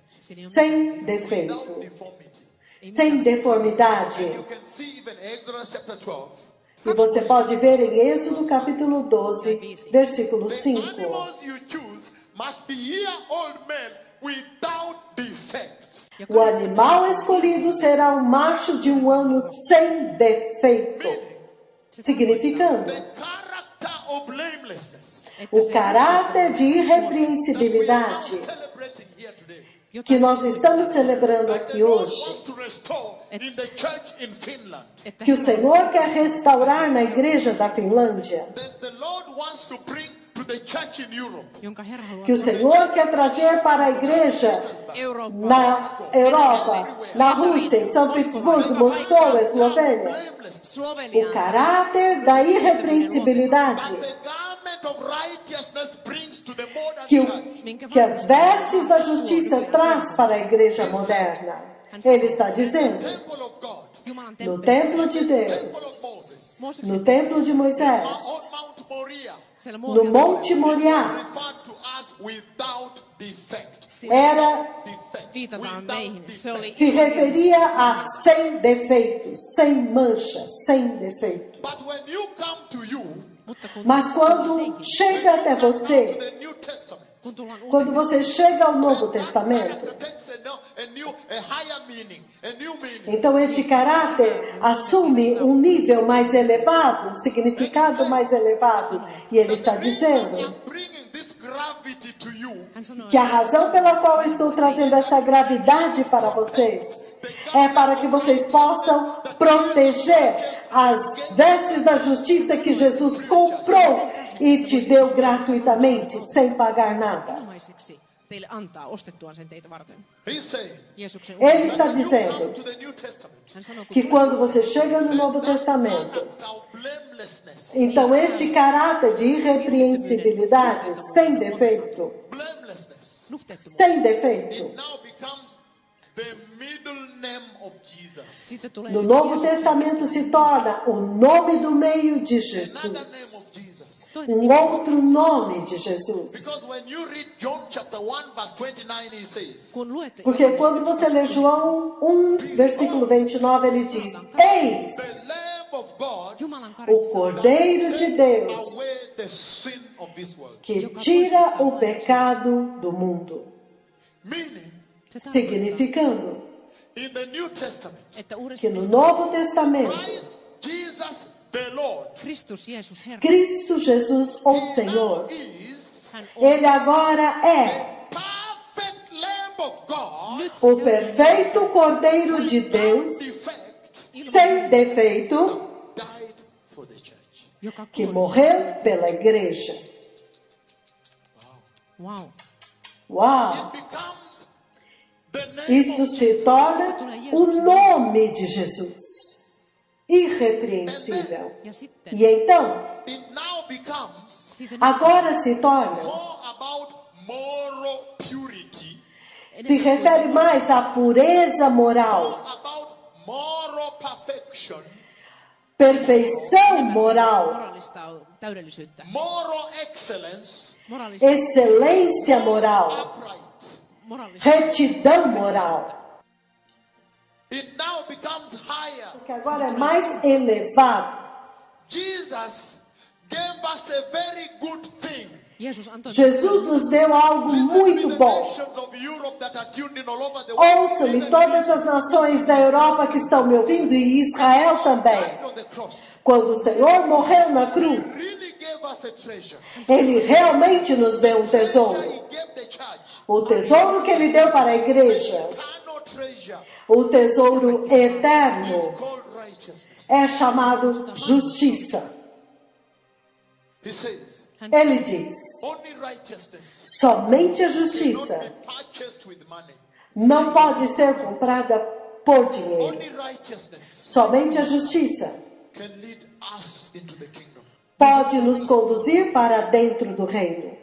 Sem Without defeito. deformity. Sem deformidade. You can see even Exodus chapter 12. E você pode ver em Êxodo capítulo 12, versículo The 5. animals you choose must be year-old men without defect. O animal escolhido será um macho de 1 ano sem defeito. Significando, The character of blamelessness o caráter de that we are irrepreensibilidade now celebrating here today. que nós estamos celebrando That aqui the Lord hoje, wants to restore in the church in Finland. että que o Senhor quer restaurar na igreja da Finlândia, That the Lord wants to bring to the church in Europe. jonka Herra haluaa que o Senhor quer trazer para a igreja Eurooppaan, na Europa, na Rússia, em São Petersburgo, Moscou, Eslovênia. O Sloveniaan. caráter da irrepreensibilidade The garment of righteousness brings to the modern que, church. que as vestes da justiça traz para a igreja moderna. Ele está dizendo, Temple of God. Jumalan no temppelissä, templo de Deus, Temple of Moses. no Mooseksen templo de Moisés, On Mount Moriah. siellä no Moorian Monte Moriá, Referred to us without defect. era, Defect. viitataan Without meihin. Se oli se referia a sem defeito, sem mancha, sem defeito. But when you come to you, mutta kun Mas quando chega até to você, the New Testament, kun tullaan quando uuteen você chega ao Novo that Testamento, character takes a higher meaning, a new meaning. então este caráter assume um nível mais elevado, um significado mais elevado. E ele está dizendo I'm bringing this gravity to you. hän sanoi, que a razão pela qual eu estou trazendo essa gravidade para vocês é para que vocês possam proteger as vestes da justiça que Jesus comprou e te deu gratuitamente, sem pagar nada. ilmaiseksi teille antaa ostettuaan sen teitä varten. He's saying, Jeesuksen Ele está when you dizendo come to the New Testament, hän sanoi, kun que quando você chega no Novo Testamento, character of blamelessness, então este caráter de irrepreensibilidade, sem defeito, blamelessness, nuhteettomuus, sem defeito, now becomes the middle name of Jesus. siitä tulee no nyt Novo Jeesuksen Testamento se torna o nome do meio de Another name Jesus. of Jesus. Um outro nome de Jesus. Because when you read John chapter 1 verse 29, he says, kun luette Porque quando você lê João 1, versículo 29, ele diz: Eis the Lamb of God Jumalan o karitsa, Cordeiro de Deus away the sin of this world. que tira o pecado do mundo. Meaning, se tarkoittaa, Significando in the New Testament, että uudessa que no testamentissa Novo Testamento, Christ Jesus the Lord Kristus Jeesus Herra, Cristo Jesus, o now Senhor, is hän on ele agora é perfect Lamb of God, o perfeito Cordeiro de Deus, sem defeito, died for the church. joka que kuoli morreu pela igreja. Wow. Uau! It becomes the name Isso of se torna o nome de Jesus, irrepreensível. Ja sitten E então, it now becomes siitä agora se torna, more about moral purity, se refere mais à pureza moral, more about moral perfection, perfeição moral, moraalista täydellisyyttä. moral excellence, Moraalista, excelência moral, upright. moraalista. retidão moral, It now becomes higher. que agora é mais elevado. Jesus gave us a very good thing. Jeesus antoi Jesus nos deu algo Listen to me, muito the bom. nations of Europe that are tuned in all over the world. Ouça-me, Even todas as nações da Europa que estão me ouvindo, e Israel também. died on the cross. Quando o Senhor morreu na cruz, Really gave us a treasure. Ele realmente nos deu um tesouro. Treasure He gave the church. O tesouro que Ele deu para a igreja, Eternal treasure o tesouro is eterno, called righteousness. é chamado justiça. He says, Ele diz, only righteousness somente a cannot justiça be purchased with money. não pode ser comprada por dinheiro. Only righteousness Somente a justiça can lead us into the kingdom. pode nos conduzir para dentro do reino.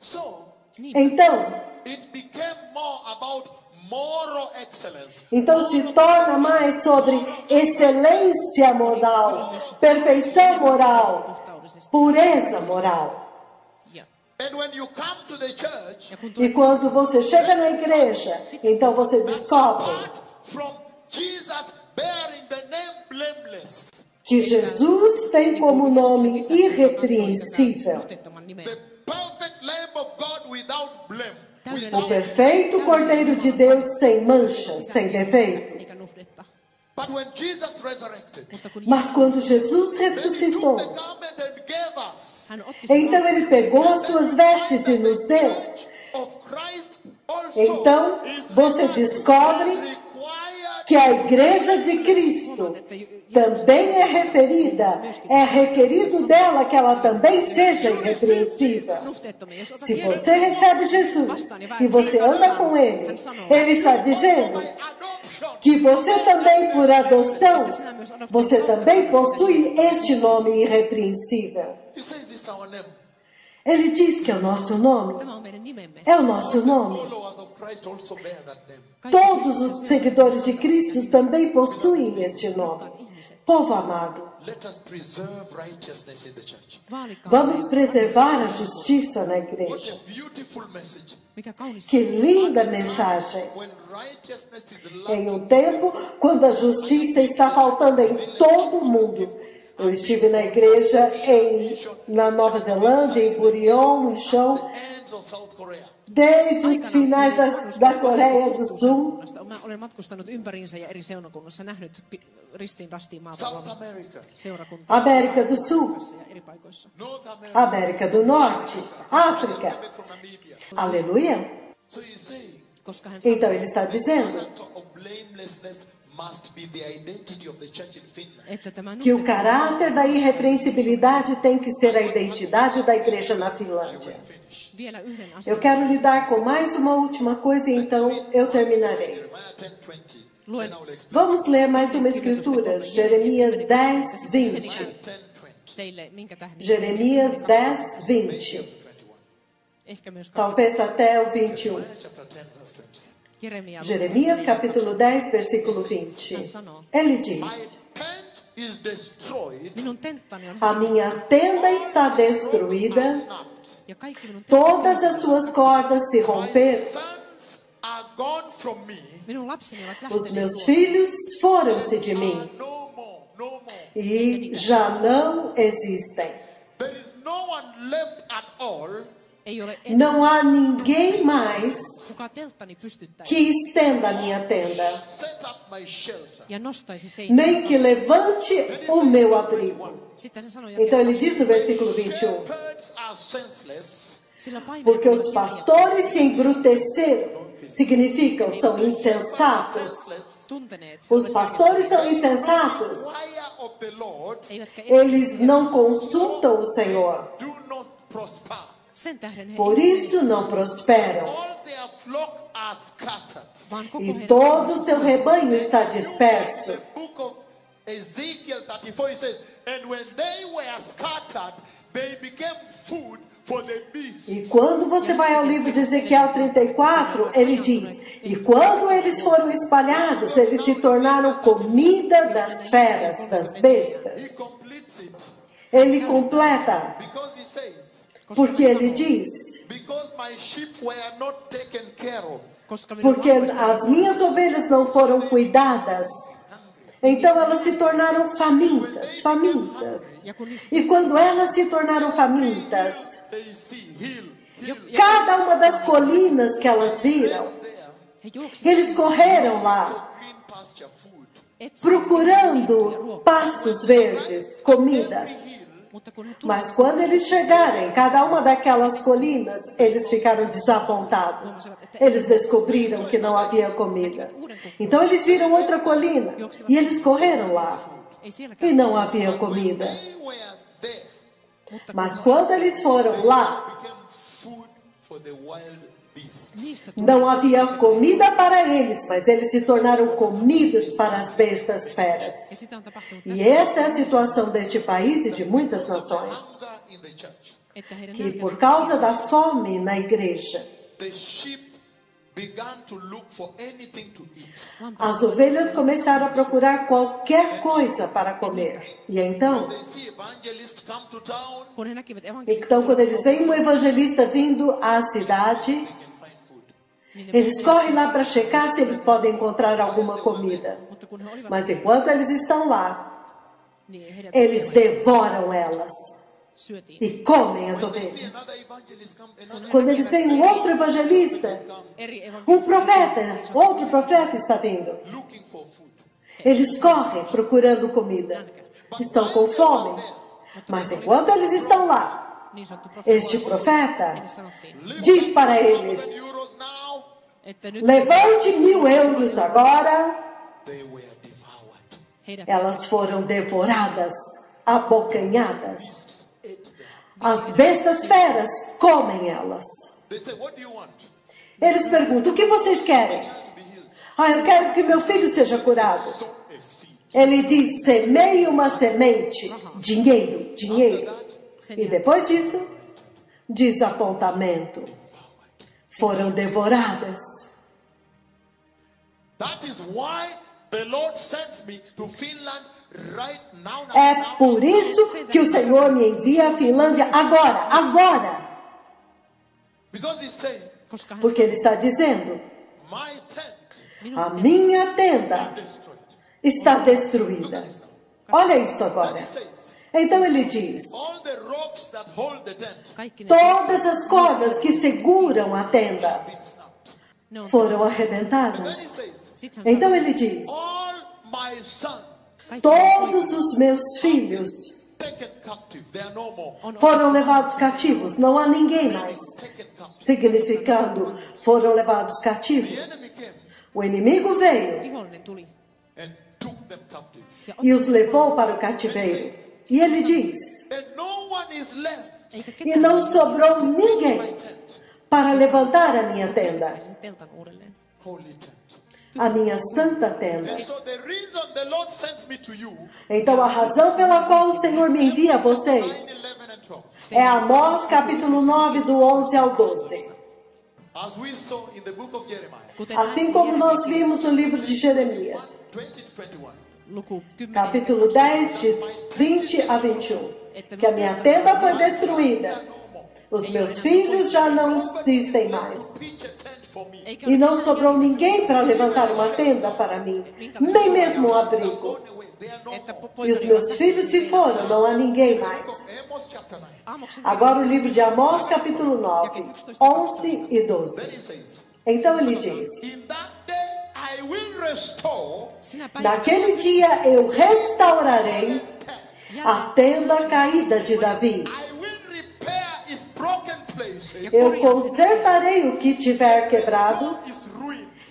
So, Então, it became more about moral excellence. Então se torna mais sobre excelência moral, perfeição moral, pureza moral. Ja. And when you come to the church, Ja kun E tulet quando você chega na igreja, então você descobre apart from Jesus bearing the name blameless, que Jesus tem como nome irrepreensível, nuhteettoman nimen, the perfect Lamb of God without blame, o without, perfeito Cordeiro de Deus sem mancha, sem defeito. eikä nuhdetta. but when Jesus resurrected, Mutta kun Mas quando Jesus then He ressuscitou, took the garment and gave us. hän otti sen então ele pegou as suas vestes e nos deu. Church of Christ also Então, is você descobre required que a igreja de Cristo também é referida, é requerido dela que ela também seja irrepreensível. nuhteettomia. Jos otat Se Jeesuksen você recebe Jesus e você anda com Ele, Ele está dizendo by adoption. que você também, por adoção, você também possui este nome irrepreensível. He says it's our name. Ele diz que é o nosso nome, Tämä on meidän nimemme. é o nosso nome. Followers of Christ also bear that name. Todos os seguidores de Cristo também possuem este nome. Povo amado, Let us preserve righteousness in the church. Vaalikaa. vamos preservar a justiça na What igreja. a beautiful message. Mikä kaunis. Que linda mensagem! When righteousness is Em lacking, um tempo quando a justiça está faltando em todo o mundo. Eu estive na igreja na Nova Zelândia, em Burion, em Chão, the ends of South Korea. desde os finais da Coreia do Sul, Mä olen matkustanut ympäriinsä ja eri seunakunnassa nähnyt ristiin rastiin South maapallon America, seurakuntaa América do Sul, ja eri paikoissa. North America, América do Norte, África. coming from Namibia. Aleluia! So he's saying, Koska hän sanoi, Então ele está dizendo character of blamelessness must be the identity of the church in Finland. että tämä que o caráter da irrepreensibilidade tem que ser a identidade da igreja na I Finlândia. will finish. vielä yhden Eu asian. quero lidar com mais uma última coisa e então eu terminarei. Jeremiah 10:20. Luen. Then I will explain. Vamos ler mais uma escritura, Jeremias 10, 20. 10:20. Teille, minkä tähden? Jeremias 10, 20. 21. Ehkä myös Talvez até o 21. Chapter 10, verse 20. Jeremia. Jeremias capítulo 10, versículo 20. Ele diz: My tent is destroyed, Minun tenttani on A minha tenda está destruída, ja kaikki minun todas as suas cordas se romperam, sons are gone from me, minun lapseni ovat os lähteneet meus filhos foram-se de mim no more, no more. e já não existem. There is no one left at all Ei ole enää Não há ninguém mais kuka telttani pystyttäisi que estenda a minha tenda, set up my shelter. ja nostaisi seinää. nem que levante o meu abrigo. Sitten hän sanoi Então ele jakeessa, diz no versículo 21, Shepherds are senseless. sillä paimenet porque ovat os hiljaisia. pastores se embruteceram significam são insensatos. Os pastores são insensatos. Eles não consultam o Senhor. Por isso não prosperam. E todo o seu rebanho está disperso. Ezekiel 34 says, and when they were scattered, they became food for the beasts. E quando você vai ao livro de Ezequiel 34, ele diz: e quando eles foram espalhados, eles se tornaram comida das feras, das bestas. Ele completa, porque ele diz: porque as minhas ovelhas não foram cuidadas. Então elas se tornaram famintas, famintas. E quando elas se tornaram famintas, cada uma das colinas que elas viram, eles correram lá, procurando pastos verdes, comida. Mas quando eles chegaram em cada uma daquelas colinas, eles ficaram desapontados. Eles descobriram que não havia comida. Então eles viram outra colina e eles correram lá. E não havia comida. Mas quando eles foram lá, não havia comida para eles, mas eles se tornaram comidos para as bestas feras. E essa é a situação deste país e de muitas nações. Que por causa da fome na igreja, as ovelhas começaram a procurar qualquer coisa para comer. E então, quando eles veem um evangelista vindo à cidade, eles correm lá para checar se eles podem encontrar alguma comida. Mas enquanto eles estão lá, eles devoram elas e comem as ovelhas. Quando eles veem um outro evangelista, um profeta, outro profeta está vindo. Eles correm procurando comida. Estão com fome. Mas enquanto eles estão lá, este profeta diz para eles: levante 1.000 euros agora. Elas foram devoradas, abocanhadas. As bestas feras comem elas. Eles perguntam: o que vocês querem? Eu quero que meu filho seja curado. Ele diz: semeie uma semente, dinheiro, dinheiro. E depois disso, desapontamento. Foram devoradas. É por isso que o Senhor me envia à Finlândia agora, agora. Porque Ele está dizendo: a minha tenda está destruída. Olha isso agora. Então ele diz: todas as cordas que seguram a tenda foram arrebentadas. Então ele diz: todos os meus filhos foram levados cativos. Não há ninguém mais. Significando, foram levados cativos. O inimigo veio e os levou para o cativeiro. E ele diz: e não sobrou ninguém para levantar a minha tenda, a minha santa tenda. Então a razão pela qual o Senhor me envia a vocês é Amós capítulo 9 do 11 ao 12. Assim como nós vimos no livro de Jeremias, capítulo 10, de 20 a 21, que a minha tenda foi destruída, os meus filhos já não existem mais, e não sobrou ninguém para levantar uma tenda para mim, nem mesmo um abrigo. E os meus filhos se foram, não há ninguém mais. Agora o livro de Amós, capítulo 9, 11 e 12. Então ele diz: naquele dia eu restaurarei a tenda caída de Davi. Eu consertarei o que tiver quebrado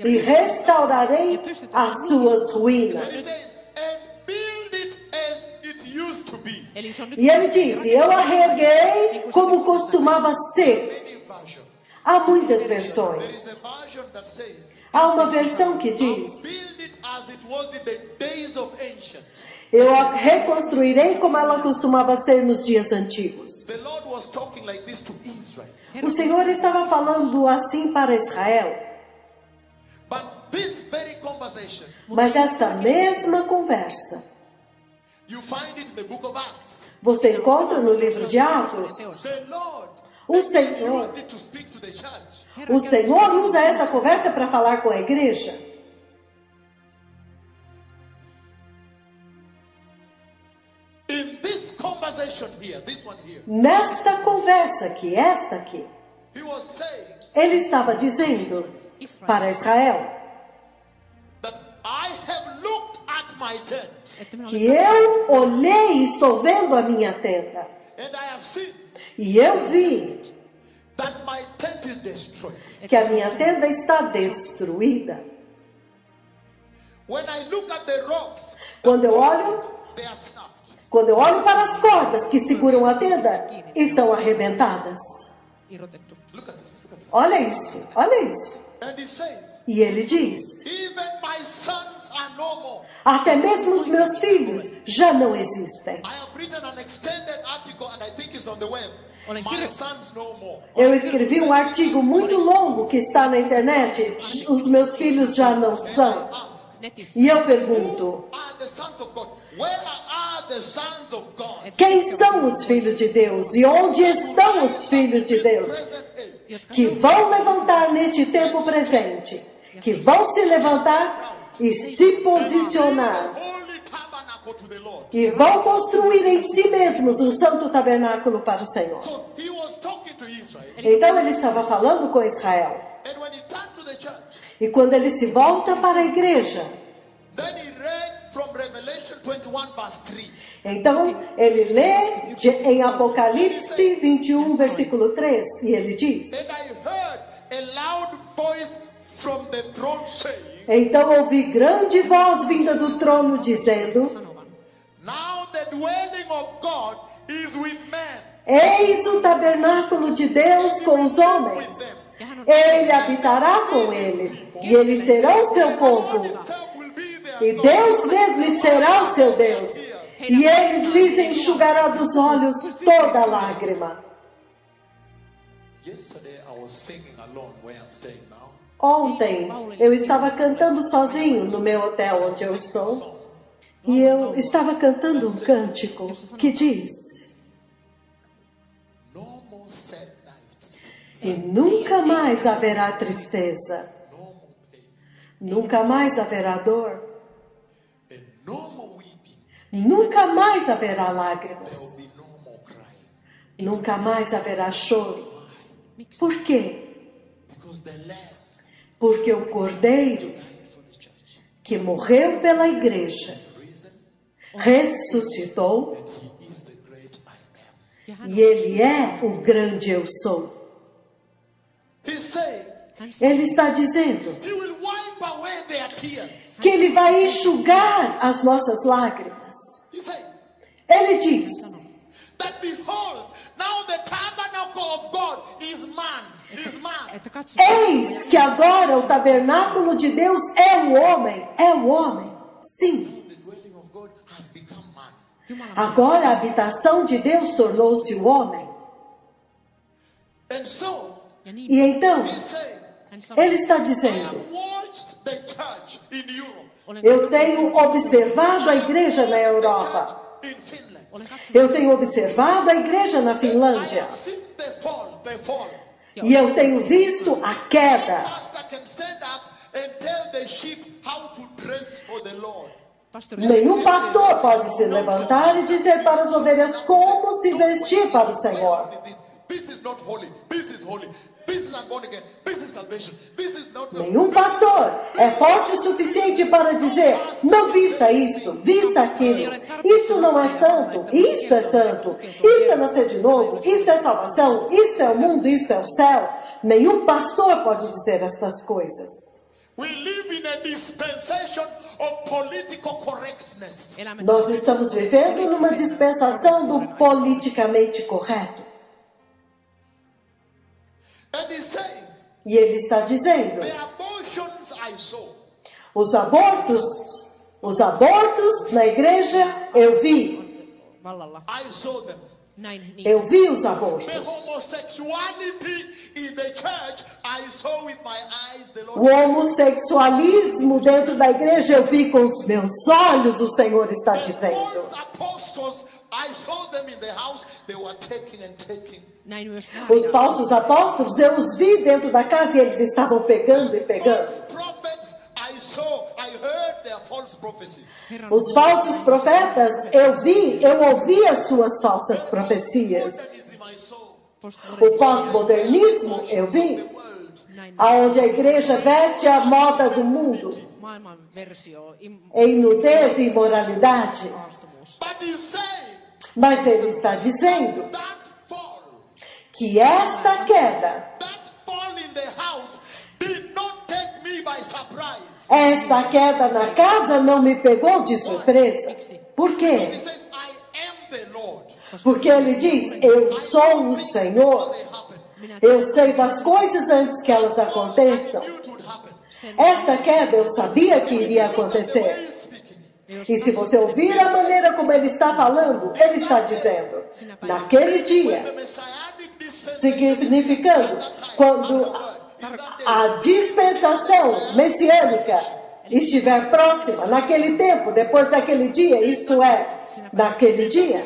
e restaurarei as suas And he ruínas. says, and build it as it used to be. Eli se on nyt E ele diz, eu a reguei como costumava ser. Many versions. Há muitas There versões. is a version that says, Há uma versão que diz, build it as it was in the days of ancient. eu a reconstruirei como ela costumava ser nos dias antigos. The Lord was talking like this to Israel. O Senhor estava falando assim para Israel. But this very conversation, Mas esta mesma conversa, you find it in the book of Acts. você encontra no livro de Atos. The Lord O Senhor, used it to speak to the church. o Senhor usa esta conversa para falar com a igreja. In this conversation here, this one here, Nesta conversa aqui, esta aqui, he was saying ele estava dizendo para Israel that I have looked at my tent että minä que olen eu olhei e estou vendo a minha tenda. and I have seen E eu vi that my tent is destroyed. que a minha tenda está destruída. When I look at the ropes, Quando eu olho, they are snapped. quando eu olho para as cordas que seguram a tenda, estão arrebentadas. irrotettu. Look at this. Look at this. Olha isso, olha isso. And he says, E ele diz, even my sons are no more. até mesmo os meus filhos já não existem. I have written an extended article and I think it's on the web. Olen My sons no more. Eu escrevi um artigo muito longo que está na internet. Os meus filhos já não são. Ask, Netissä. E eu pergunto, who are the sons of God? Where are the sons of God? quem são os filhos de Deus? E onde estão os filhos de Deus? Present age. Que vão levantar neste tempo presente. Que vão se levantar e se posicionar. Holy tabernacle to the Lord. E vão construir em si mesmos um santo tabernáculo para o Senhor. So he was talking to Israel. Então ele estava falando com Israel. And when he turned to the church, E quando ele se volta para a igreja, then he read from Revelation 21 verse 3. então ele lê em Apocalipse 21, versículo 3, e ele diz, And I heard a loud voice from the throne saying, então ouvi grande voz vinda do trono dizendo, Sanovan. now the dwelling of God is with men. eis o tabernáculo de Deus com os homens. Ele habitará com eles, e eles serão seu povo. Himself will be their E God. Deus mesmo será o seu Deus. E ele lhes enxugará dos olhos toda lágrima. Yesterday I was singing alone where I'm staying now. Ontem eu estava cantando sozinho no meu hotel onde eu estou. E eu estava cantando um cântico que diz, No more sad nights, e nunca mais haverá tristeza, no more pain, nunca mais haverá dor, and no more weeping. nunca mais haverá There lágrimas, will be no more crying. nunca mais haverá choro. Por quê? Because the Lamb Porque o Cordeiro died for the church. que morreu pela igreja Reason, ressuscitou he is the great I am. Ja hän e ele é o grande eu sou. He's saying Ele está dizendo he will wipe away their tears. que ele vai enxugar as nossas lágrimas. He's saying Ele diz that behold, now the tabernacle of God is man. Is man. että katso, eis que agora o tabernáculo de Deus é o homem. É o homem. Sim. The dwelling of God has become man. Jumalan Agora a habitação de Deus tornou-se o homem. And so ja niin E então, he's saying, hän sanoi, ele está I dizendo, have watched the church in Europe. olen eu tenho observado a igreja na Europa. In Finland. olen katsonut Eu tenho observado a igreja na I Finlândia. have seen the fall, the fall. E eu tenho visto a queda. Pastor can stand up and tell the sheep how to dress for the Lord. pastori. Nenhum pastor pode se levantar e dizer para as ovelhas como se vestir para o Senhor. This is not holy. This is holy. This is not born again. This is salvation. This is not. Nenhum pastor é forte o suficiente para dizer, não vista isso, vista aquilo. Isso não é santo, isso é santo. Isso é nascer de novo, isso é salvação, isso é o mundo, isso é o céu. Nenhum pastor pode dizer estas coisas. We live in a dispensation of political correctness. Nós estamos vivendo numa dispensação do politicamente correto. And he's saying, E ele está dizendo, the abortions I saw, os abortos na igreja, eu vi. Vallalla. I saw them. Näin Eu niin. vi os The abortos. homosexuality in the church, I saw with my eyes, the O Lord. homossexualismo dentro da igreja, eu vi com os meus olhos, o Senhor está The dizendo. false apostles, I saw them in the house, they were taking and taking. Näin myös Os falsos apóstolos, eu os vi dentro da casa e eles estavam pegando e pegando. False prophets, I heard their false prophecies. Os falsos profetas, eu ouvi as suas falsas profecias. Modernism, I saw. O pós-modernismo, eu vi. Näin Aonde a igreja veste a moda do mundo, maailman versio, em nudez e imoralidade. imaastumus. But he's saying Mas ele está dizendo that fall que esta queda, in the house did not take me by surprise. esta queda na casa não me pegou de surpresa. Por He quê? says, I am the Lord. Porque ele diz, eu sou o Senhor. They happen. Eu sei das coisas antes que elas aconteçam. Knew it would happen. Esta queda eu sabia que iria acontecer. He's speaking. E se você ouvir a maneira como ele está falando, ele está dizendo, naquele dia, The messianic dispensation, significando quando a dispensação messiânica estiver próxima, naquele tempo, depois daquele dia, isto é, naquele dia,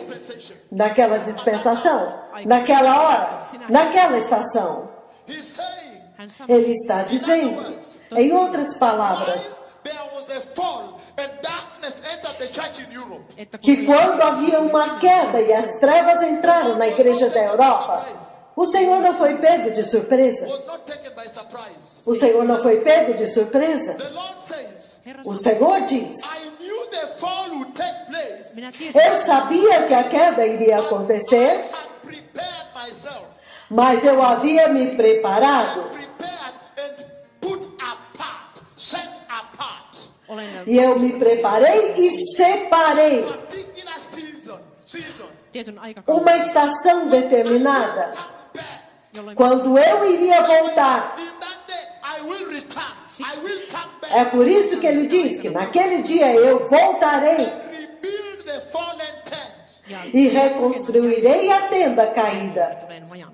naquela dispensação, naquela hora, naquela estação. he's saying, Hän sanoi, Ele está dizendo, em outras palavras, there was a fall and darkness entered the church in Europe. että que quando havia uma queda e as trevas entraram na igreja da Europa, o Senhor não foi pego de surpresa. Was not taken by surprise. O Senhor não foi pego de surpresa. The Lord says, Herra O sanoi, Senhor diz, I knew the fall would take place. minä tiesin, eu sabia que a queda iria I acontecer, had prepared myself. mas eu havia me preparado Prepared and put apart, set apart. olen e eu me preparei e separei Particular season. tietyn aikakauden, uma estação determinada, Come back. jolloin quando eu iria voltar. In that day, I will return. I will come back. É por isso que ele diz que naquele dia eu voltarei Rebuild the fallen tent. e reconstruirei a tenda caída. tulen majan.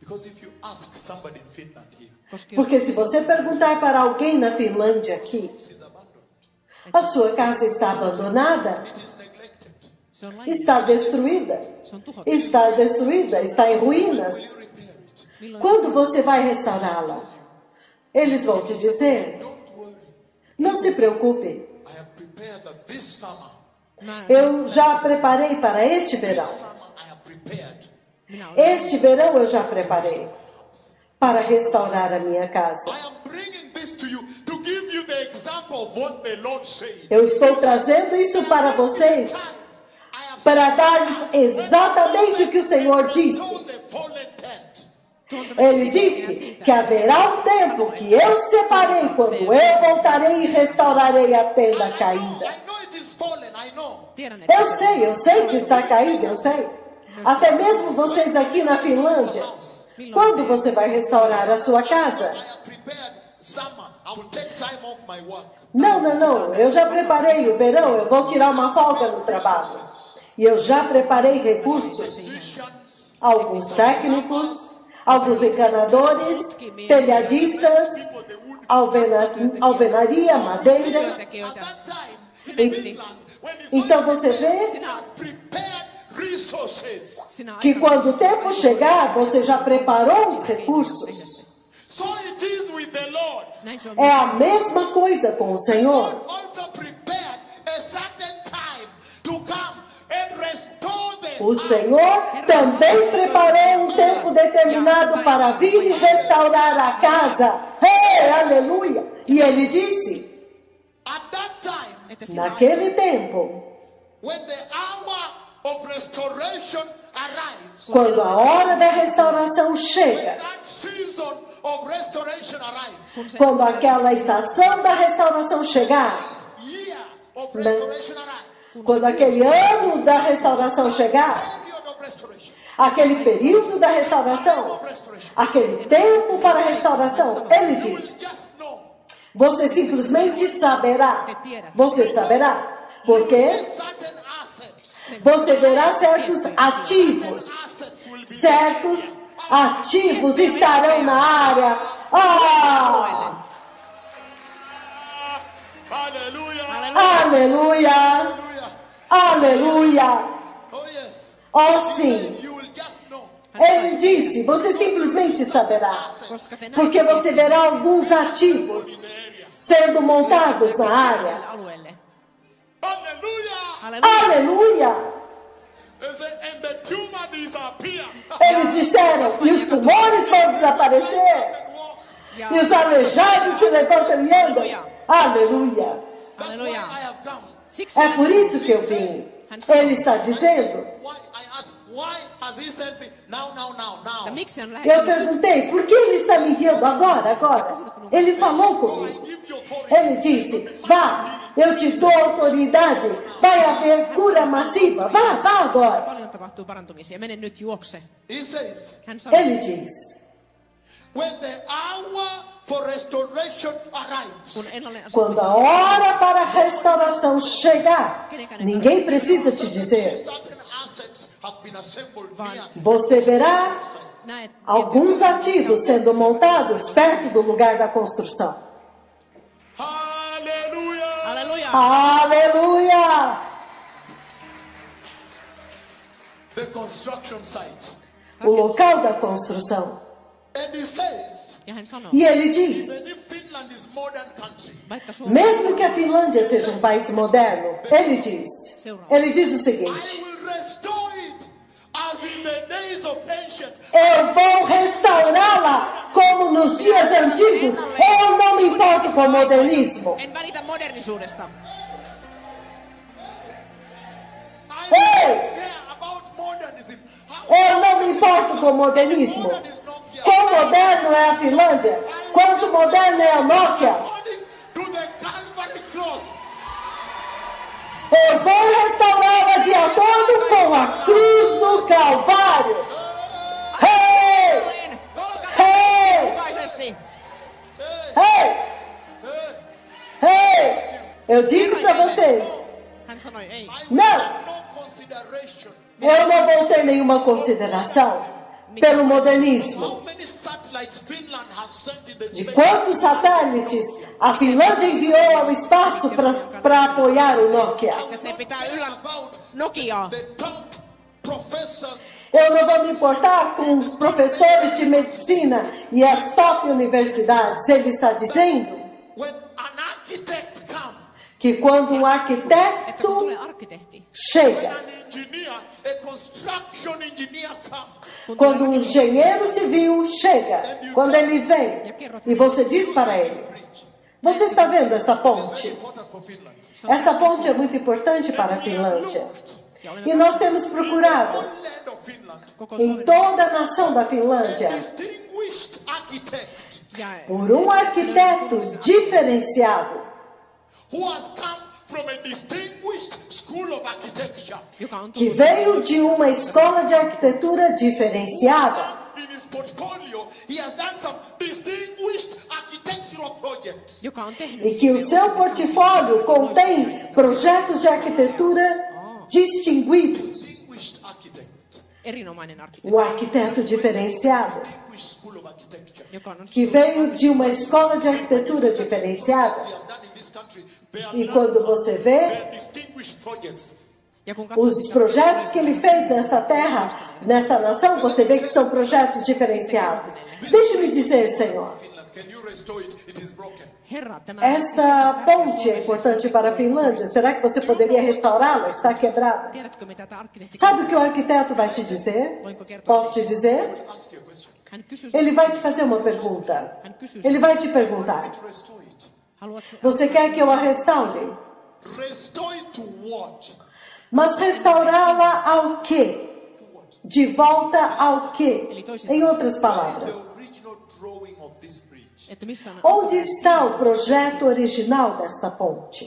Because if you ask somebody in Finland here, Koska jos Porque se você perguntar para alguém na Finlândia aqui, it's abandoned. a sua casa está abandonada, It is neglected. se on laji, está destruída, se on tuhottu, está destruída, está em ruínas. You repair it. milloin Quando você vai restaurá-la? Eles vão te dizer, Don't worry. não se preocupe, I have prepared that this summer. mä, eu já preparei para este verão. Summer I have prepared. minä olen Este verão eu já preparei para restaurar a minha casa. I am bringing this to you to give you the example of what the Lord said. Eu estou trazendo isso para vocês, I have para dar-lhes exatamente o que o Senhor disse. sold the fallen tent. Ele disse que haverá um tempo que eu separei, quando eu voltarei e restaurarei a tenda caída. I know it is fallen. I know. tiedän, että Eu sei que está caída, eu sei. Até mesmo vocês aqui na Finlândia. Quando você vai restaurar a sua casa? I have prepared summer. I will take time off my work. Não. Eu já preparei o verão, eu vou tirar uma folga no trabalho. E eu já preparei recursos, Musicians, alguns técnicos, alguns encanadores, telhadistas, alvenaria, madeira. at that time in Finland, when you Então você vê have prepared resources. sinä que aikana, quando o tempo chegar, você já preparou os recursos. So it is with the Lord. näin se on É a mesma coisa com o Senhor. God also prepared a certain time to come and restore the O Senhor também preparou um tempo determinado para vir e restaurar a casa. Hey, aleluia! E ele disse, at that time että sinä naquele tempo, when the hour of restoration arrives. quando a hora da restauração chega, That season of restoration arrives. Quando aquela estação da restauração chegar, year of restoration arrives, quando aquele ano da restauração chegar, period of restoration, aquele período da restauração, aquele tempo para a restauração, ele you will diz, just know. você simplesmente saberá. Você saberá. Porque Certain assets, você verá certos ativos. assets will be Certos ativos estarão na área. Ah! Hallelujah. Aleluia! Hallelujah. Aleluia! Oh yes. Oh sim! You will just know. Ele disse, você simplesmente saberá. Koska te Porque você verá alguns ativos sendo montados na área. alueelle. Hallelujah. Aleluia! They say, and the tumor disappear. Eles disseram, e os tumores vão desaparecer. E os aleijados se levantam e andam. Aleluia! That's why Aleluia. I have come. Siksi É por isso que eu vim. Ele está dizendo. Why I asked, why has he sent me now? että miksi hän Eu lähetti perguntei, por que ele está me enviando agora? Ele falou comigo. give you authority. Ele disse, vá, eu te dou autoridade. Vai haver cura massiva. Vá agora. paljon tapahtuu parantumisia. Mene nyt juokse. He says, Hän sanoi, Ele diz, when the hour for restoration arrives, kun en ole quando a hora para a restauração chegar, ninguém precisa te dizer. certain assets have been assembled near. Você verá näet alguns ativos sendo montados perto do lugar da construção. Hallelujah. Halleluja. Aleluia! The construction site. O local da construção. And he says, Ja hän sanoi, E ele even diz, if Finland is modern country, vaikka Suomi mesmo que a Finlândia seja um país moderno, ele diz o seguinte, I will restore it as in the days of ancient. eu vou restaurá-la como nos dias antigos. Eu não me importo com o modernismo. en välitä modernisuudesta. I don't care about modernism. Eu não me importo com o modernismo. Modern is Nokia. Quão moderno é a Finlândia? Quanto moderno é a Nokia? According to the Calvary cross. Eu vou restaurá-la de acordo com a cruz do Calvário. Hey! Hey! Mukaisesti. Hey! Hey! Eu disse para vocês, Hän sanoi, ei. I não, have no consideration. eu não vou ter nenhuma consideração pelo modernismo. How many satellites Finland has sent in the De space? quantos satélites a Finlândia enviou ao espaço para apoiar o Nokia? Että se pitää yllä Nokiaa. The top professors Eu não vou me importar com os professores de medicina e as top universidades. Ele está dizendo when an architect comes, que quando um Että kun arquiteto tulee arkkitehti, when chega, an engineer, a construction engineer comes, quando um engenheiro civil chega, quando ele vem e você diz para ele, você está vendo esta very ponte? important for Finland. Esta ponte é muito importante para a Finlândia. E nós temos procurado One land of Finland, koko em Suomen toda a nação da Finlândia distinguished architect ja por um arquiteto diferenciado who has come from a distinguished school of architecture. joka on que tullut veio de uma escola de arquitetura diferenciada. In his portfolio, he has done some distinguished architectural projects. joka on tehnyt E que o seu portfólio contém projetos de arquitetura distinguidos. Distinguished architect. erinomainen arkkitehti, Um arquiteto diferenciado, Distinguished school of architecture. joka on que veio de uma escola de arquitetura diferenciada. He has done in this country. They are E quando você vê they're distinguished projects. ja kun katsot os sitä, projetos que ele fez nesta terra, nesta nação, você vê que são projetos diferenciados. Deixe-me dizer, Senhor, Finland, can you restore it? It is broken. Herra, tämä esta ponte é importante para a Finlândia. Será que você poderia restaurá-la? Está quebrada. Tiedätkö mitä tämä arkkitehti Sabe o que o arquiteto vai te dizer? Posso te dizer? Ask you a question. hän kysyy Ele vai te fazer uma pergunta. Ele vai te perguntar: Restore it. haluatko você quer que eu a restaure? Restore it to what? Mas restaurá-la ao quê? De volta ao quê? Em outras The palavras, original drawing of this bridge. että missä on Onde está o projeto original desta ponte?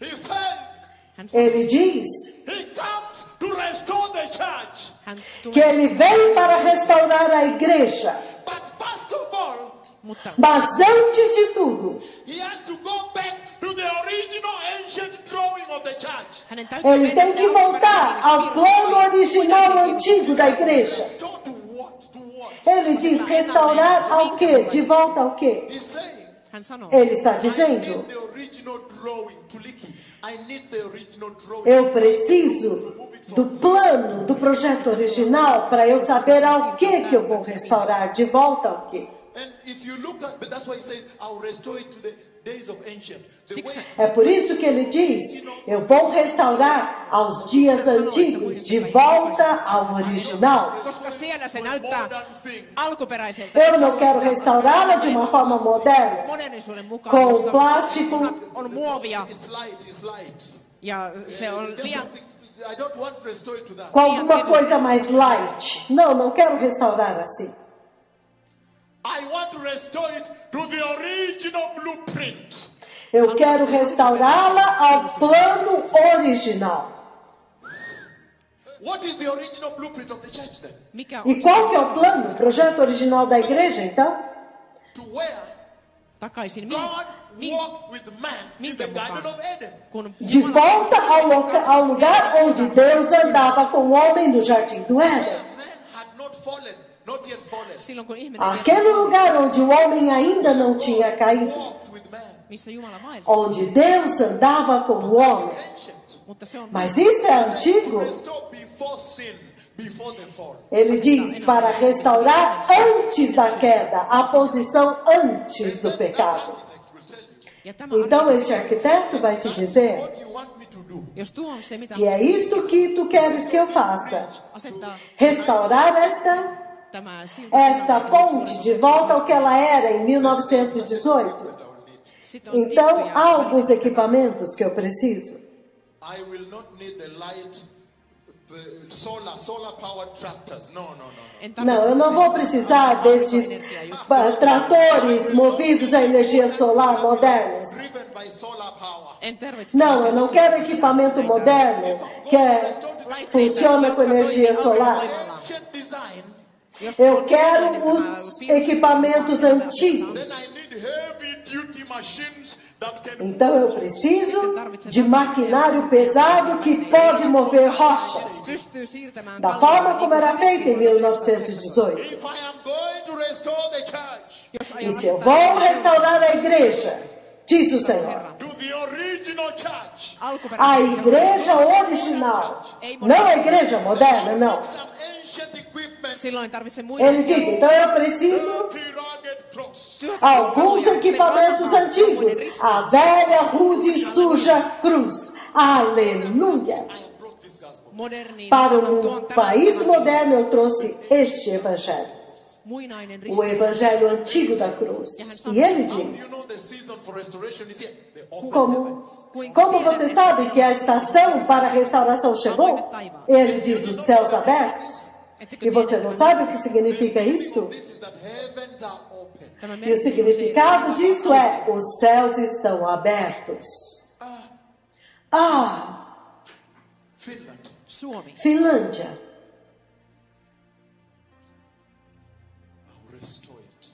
He says Hän sanoo, Ele diz he comes to restore the church. hän que tulee, ele veio para restaurar a igreja. But first of all, mutta Mas antes de tudo, he has to go back to the original ancient drawing of the church. hänen täytyy ele mennä tem se que voltar alkuperäisiin ao plano piirustuksiin, original muinaisiin antigo da piirustuksiin. igreja. Restore to what? To what? Ele diz restaurar ao quê? De volta ao quê? He's saying, Hän sanoo, Ele está I dizendo, need the original drawing to Liki. I need the original drawing. eu preciso do plano, do projeto original para eu saber ao que eu vou restaurar, de volta ao quê. And if you look at, but that's why he said, I'll restore it to the days of ancient. The way É por isso que ele diz, eu vou restaurar aos dias antigos, de volta ao original. koska siellä se näyttää modern thing. alkuperäiseltä. Eu não quero restaurá-la de uma forma moderna, Modernisuuden mukaan, com jossa plástico. on muovia It's light. ja se on Just liian something, I don't want to restore it to that. com alguma coisa mais light. Não, não quero restaurar assim. I want to restore it to the original blueprint. Eu quero restaurá-la ao plano original. What is the original blueprint of the church then? mikä E on qual que é o plano, o projeto original da igreja, então? To where takaisin God walked with man in the Garden of Eden. kun De volta ao lugar onde Deus andava com o homem no jardim do Éden. Where man had not fallen, not yet fallen. silloin kun ihminen Aquele lugar onde o homem ainda não tinha caído. Walked with man. missä Jumala vaelsi, Onde Deus andava com o homem. Ancient. mutta se on Mas isso é antigo. Restore before sin, before the fall. Ele diz para restaurar antes da queda, a posição antes do pecado. Architect will tell you, ja tämä on, Então este arquiteto vai te dizer, what you want me to do. jos tuo on se mitä se é isto que tu queres que eu faça, asettaa restaurar tämä esta ponte de volta ao que ela era em 1918, sit on então tiettyjä há alguns equipamentos que eu preciso. I will not need the light, solar powered tractors. No. en Não, tarvitse eu não vou precisar destes tratores movidos a energia solar modernos. Driven by solar power. en tarvitse Não, eu não quero equipamento moderno que funciona com energia solar. Ancient design. Eu quero os equipamentos Then antigos. I need heavy duty machines that can Então eu preciso de maquinário pesado que pode mover rochas, pystyy siirtämään da forma como era feita em 1918. If I am going to restore the church jos E aion se eu vou restaurar a igreja, diz o Senhor, to the original church, a igreja original, não a igreja moderna, não. some ancient equipment, silloin ei tarvitse Ele diz, muinaisia então eu preciso dirty rugged cross. alguns equipamentos antigos, a velha, rude e suja cruz. Aleluia! I have brought this gospel. moderniin Para tuon um tämän país maailman moderno eu trouxe este evangelho, muinainen o risti. evangelho antigo da cruz. E ele How do you diz, know the season for restoration is here? The open como, heavens. como você sabe que a estação para a restauração chegou? Ele diz, os céus abertos. E você não sabe o que significa isto? This is that heavens are open. Tämä E o merkitys on se, significado disto é, os céus estão abertos. Finland. Suomi. Finlândia, I'll restore it.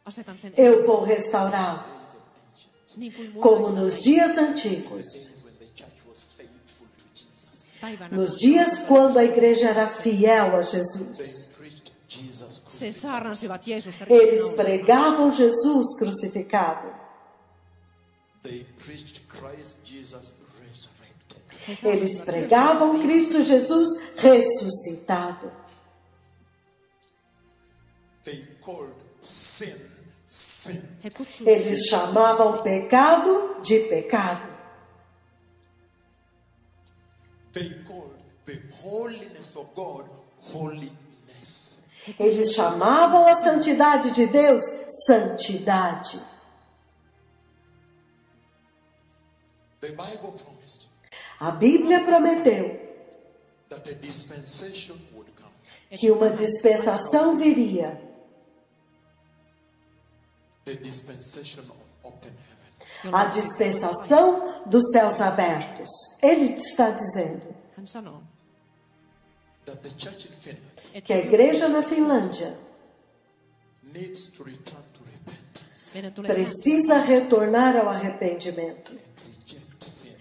Asetan sen eu vou restaurá-lo, Days of ancient. niin kuin como muinaisena nos dias antigos. Days when the church was faithful to Jesus. päivänä, Nos dias quando a igreja era fiel a Jesus. They preached Jesus se crucified. saarnasivat Jeesusta Eles ristin alla. pregavam Jesus crucificado. They preached Christ Jesus resurrected. He saarnasivat Eles myös pregavam Jeesusta Cristo Jesus ressuscitado. They called sin, sin. He kutsuivat Eles chamavam pecado de pecado. They called the holiness of God holiness. Eles chamavam a santidade de Deus santidade. The Bible promised A Bíblia prometeu that a dispensation would come. que uma dispensação viria. The the dispensation of open heaven. A dispensação dos céus abertos. Ele está dizendo Hän sanoo, That the church in Finland que a igreja na Finlândia needs to return to repentance meidän tulee precisa retornar ao arrependimento and reject sin,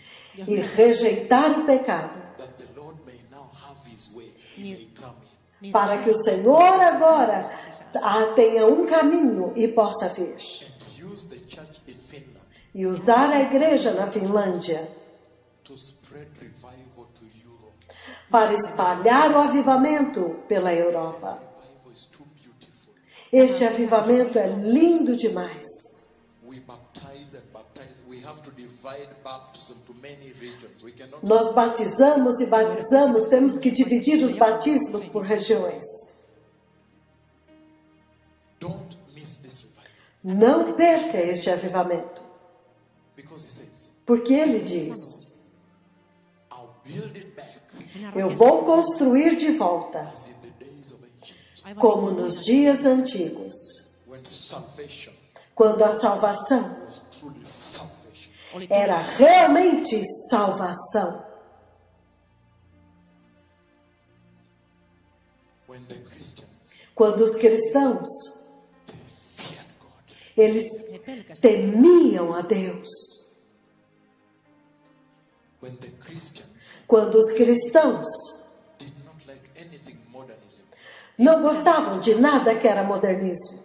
e rejeitar o pecado, that the Lord may now have his way. He may come in para que o Senhor agora tenha um caminho e possa vir. and use the church in Finland E usar a igreja na Finlândia to spread revival to Europe. para espalhar o avivamento pela Europa. Revival is too beautiful. Este avivamento é lindo demais. We baptize and baptize. We have to divide baptism to many regions. We cannot. Nós batizamos e batizamos, temos que dividir os batismos por regiões. Don't miss this revival. Não perca este avivamento, Because he says, porque ele diz: I'll build it back eu vou construir de volta, as in the days of ancient, como nos dias antigos, when salvation quando a salvação was truly salvation. era realmente salvação. When the Christians, Quando os cristãos, they feared God. eles temiam a Deus. When the Christians Quando os cristãos did not like anything modernism. não gostavam de nada que era modernismo.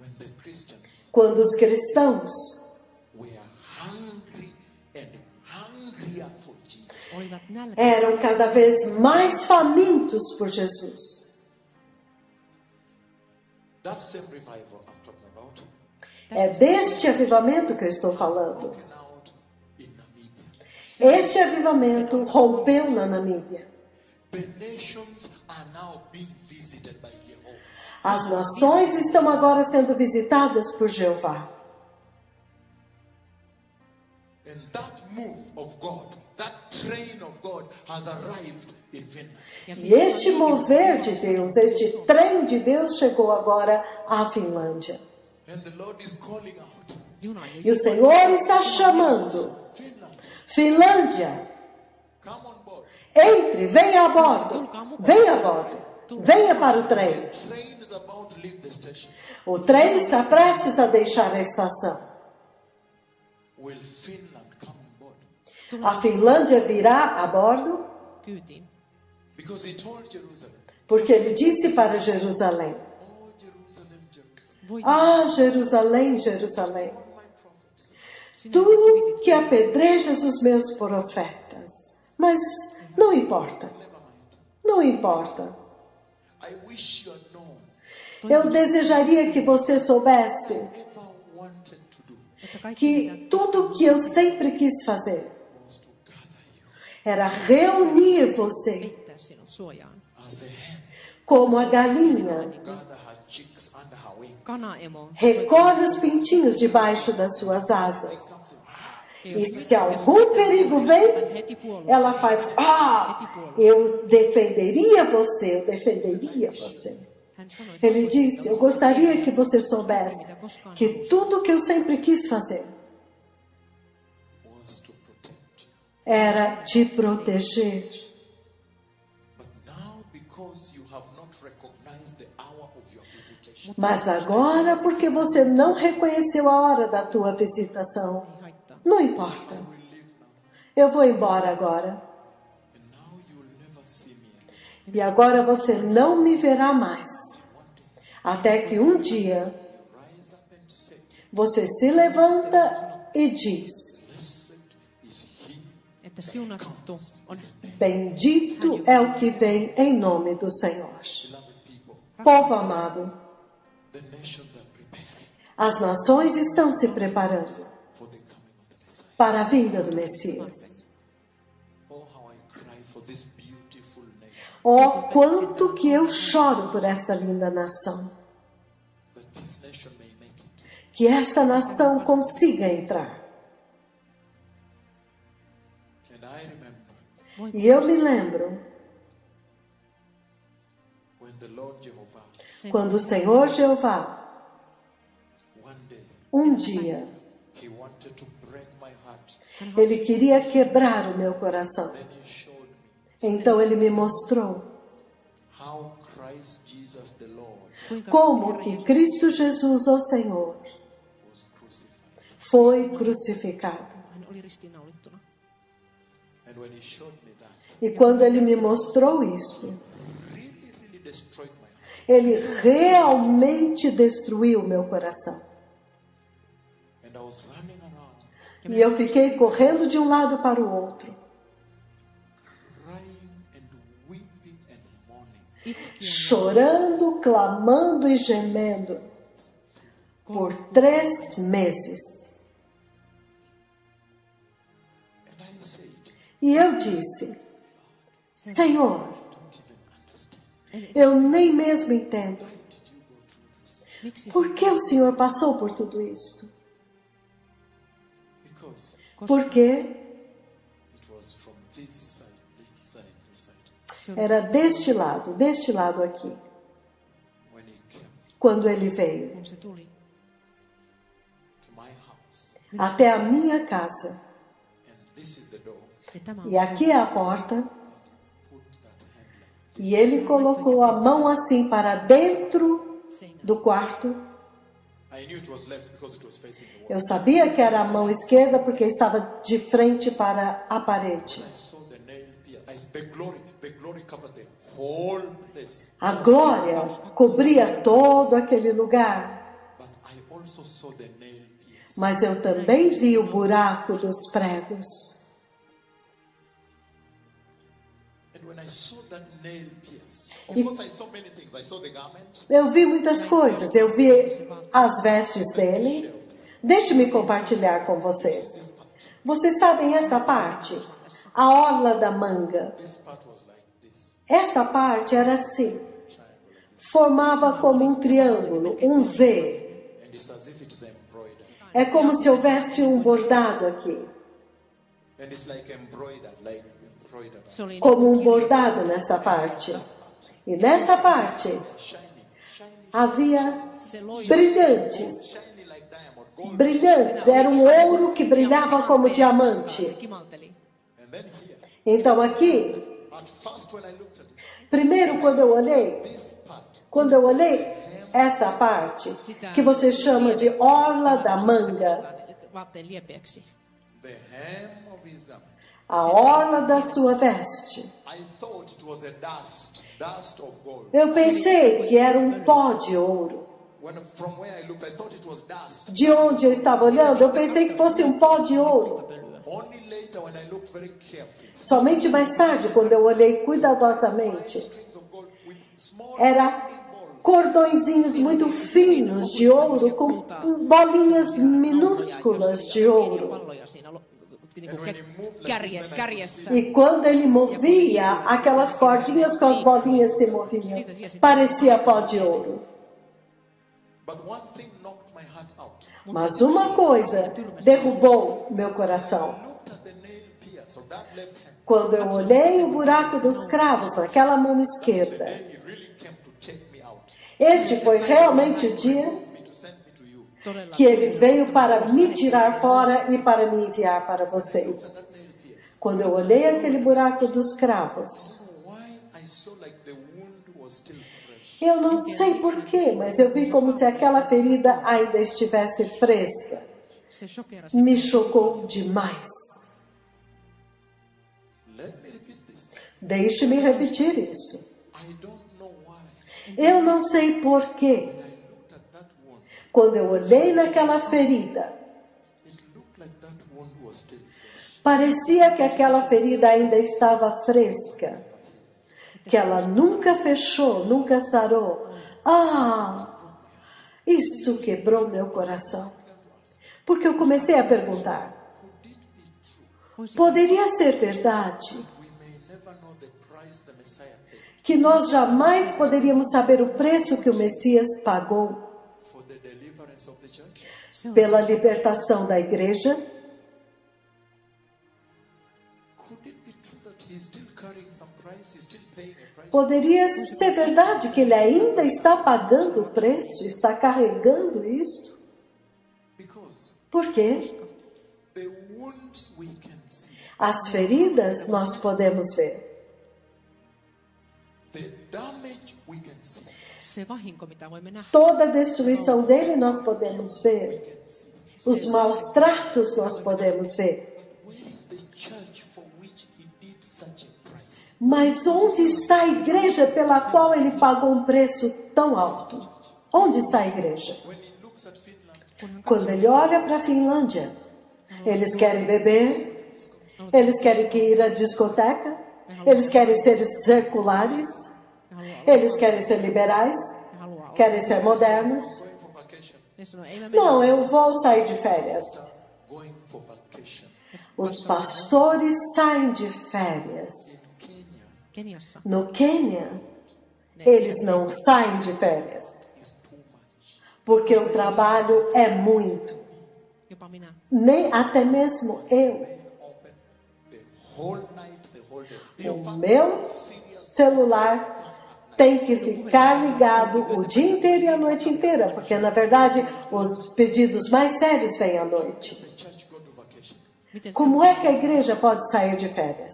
When the Christians Quando os cristãos were hungry and hungrier for Jesus. olivat eram cada vez mais famintos por Jesus. That same revival I'm talking about É deste avivamento que eu estou falando. came out in Namibia. Este avivamento rompeu na Namíbia. The nations are now being visited by Jehovah. As nações estão agora sendo visitadas por Jeová. And that move of God, that train of God has arrived in Finland. E este mover de Deus, este trem de Deus chegou agora à Finlândia. And the Lord is calling out, juna E o Senhor está chamando. Finland, Finlândia, come on board. entre, venha a bordo. Venha a bordo. Venha para o trem. The train is about to leave the station. O trem está prestes a deixar a estação. Will Finland come on board? A Finlândia virá a bordo kyytiin. Because he told Jerusalem, porque ele disse para Jerusalém: oh Jerusalem, Jerusalem, Voi Ah, Jerusalém, Jerusalém, on my prophets. sinä tu kivitit que apedrejas os meus profetas. Mas não importa. Não importa. I wish you had known Eu desejaria que você soubesse ever wanted to do että kaikki que mitä tudo que eu sempre quis fazer was to gather you era reunir você peittää sinut suojaan. as a hen como a galinha gather her chicks under her wing. Kanaemo. recolhe os pintinhos debaixo das suas asas. E se algum perigo vem, heti puolustaa. ela faz: eu defenderia você, eu defenderia você. Hän sanoi, että Ele disse: eu gostaria que você soubesse que tudo que eu sempre quis fazer Was to protect you. era te proteger. But now, because you have not recognized the hour of your visitation, Mas agora, porque você não reconheceu a hora da tua visitação, ei haittaa. não importa. will leave now. Eu vou embora agora. And now you will never see me again. E agora você não me verá mais. Até que um dia Rise up and say, você se levanta e diz: blessed is he. Että siunattu on bendito é o que vem em nome do Senhor. Beloved people, Povo amado, the nations are preparing as nações estão se preparando for the coming of the Messiah. para a vinda do Messias. Oh, how I cry for this beautiful nation, Oh, quanto que eu choro por esta linda nação. that this nation may make it. Que esta nação consiga entrar. And I remember E eu me lembro when the Lord Jehovah quando o Senhor Jeová Um dia, he wanted to break my heart. ele queria quebrar o meu coração. Then he showed me Então ele me mostrou how Christ Jesus the Lord como que Cristo Jesus, o Senhor, was crucified. foi crucificado. Hän oli ristiinnaulittuna. And when he showed me that, E quando ele me mostrou isso, really destroyed my heart. ele realmente destruiu o meu coração. And I was running around, E eu fiquei correndo de um lado para o outro, crying and weeping and mourning. Itkien chorando, clamando e gemendo por 3 meses. And I said, E eu disse: Senhor, don't even understand. eu nem mesmo entendo. Why did you go through this? miksi Por que o Senhor passou por tudo isso? Because Porque it was from this side, this side, this side. se oli era deste lado aqui, When he came quando ele veio kun se tuli to my house, até a minha casa. and this is the door, ja tämä E aqui é a porta. put that hand like E ele colocou a mão assim para dentro seinä. do quarto. I knew it was left because it was facing the wall. Eu sabia que era a mão esquerda porque estava de frente para a parede. I saw the nail pierce. The glory covered the whole place. A glória cobria todo aquele lugar. But I also saw the nail pierce. Mas eu também vi o buraco dos pregos. And when I saw that nail pierce, of course I saw many things. I saw the garment. Eu vi muitas coisas. Eu vi as vestes dele. Deixe-me compartilhar com vocês. Vocês sabem esta parte? A orla da manga. This part was like this. Esta parte era assim. Formava como um triângulo, um V. And it's as if it's embroidered. É como se houvesse um bordado aqui. And it's like embroidered, Se oli Como um bordado nesta parte. E nesta parte Shiny, havia se loi brilhantes. shiny like diamond, gold. Brilhantes. Era um ouro que brilhava como se diamante. kimalteli. And then here, Então aqui, at first when I looked at it, primeiro quando eu olhei esta parte, que você chama de orla da manga, Vaatteen liepeäksi. the hem of his garment, a orla da sua veste. I thought it was a dust of gold. Eu pensei que era um pó de ouro. From where I looked, I thought it was dust. De onde eu estava olhando, eu pensei que fosse um pó de ouro. Only later when I looked very carefully, Somente mais tarde, quando eu olhei cuidadosamente, strings of gold with small era bending balls. cordõezinhos muito finos de ouro com bolinhas minúsculas de ouro. Palloja siinä kärjessä. E quando ele movia, aquelas cordinhas com as bolinhas se moviam. Parecia pó de ouro. But one thing knocked my heart out. Mas uma coisa derrubou meu coração. Looked at the nail pierce of that left hand. Quando eu olhei o buraco dos cravos naquela mão esquerda. Then he really came to take me out. Este foi realmente o dia Me to send me to you. Todella. que ele veio para me tirar fora e para me enviar para vocês. That nail pierce. Quando eu olhei aquele buraco dos cravos, Why I saw like the wound was still fresh. eu não sei porquê, mas eu vi como se aquela ferida ainda estivesse fresca. Se shokerasi. Me chocou demais. Let me repeat this. Deixe-me repetir isso. I don't know why. Eu não sei porquê. When I looked at that wound, Quando eu olhei naquela ferida, it looked like that wound was still fresh. parecia que aquela ferida ainda estava fresca. Que ela nunca fechou, nunca sarou. Ah! Isto quebrou meu coração. Porque eu comecei a perguntar: poderia ser verdade We may never know the price the Messiah paid que nós jamais poderíamos saber o preço que o Messias pagou for the deliverance of the church? Se on pela libertação da igreja? Could it be true that he's still carrying some price? He's still paying a price? Poderia ser verdade que ele ainda está pagando o preço, está carregando isto? Porque the wounds we can see, as feridas nós podemos ver. the damage we can see, Se vahinko, mitä voimme nähdä. Toda a destruição dele nós podemos ver. Os maus tratos nós podemos ver. where is the church for which he did such a price? Mas onde está a igreja pela qual ele pagou um preço tão alto? Onde está a igreja? When he looks at Finland, Quando ele olha para a Finlândia, eles querem beber, eles querem ir à discoteca, eles querem ser seculares, eles querem ser liberais, querem ser modernos. going for vacation, Ne sanoo, ei me mennä. Não, eu vou sair de férias. going for vacation. Os pastores saem de férias. Kenya Keniassa No Quênia, eles não saem de férias, is too much. porque o trabalho é muito. jopa minä. Nem até mesmo eu. Open the whole night, the whole day. O meu celular tem que ficar ligado o dia inteiro e a noite inteira, porque na verdade os pedidos mais sérios vêm à noite. The church go to vacation. Miten se Como é que a igreja pode sair de férias?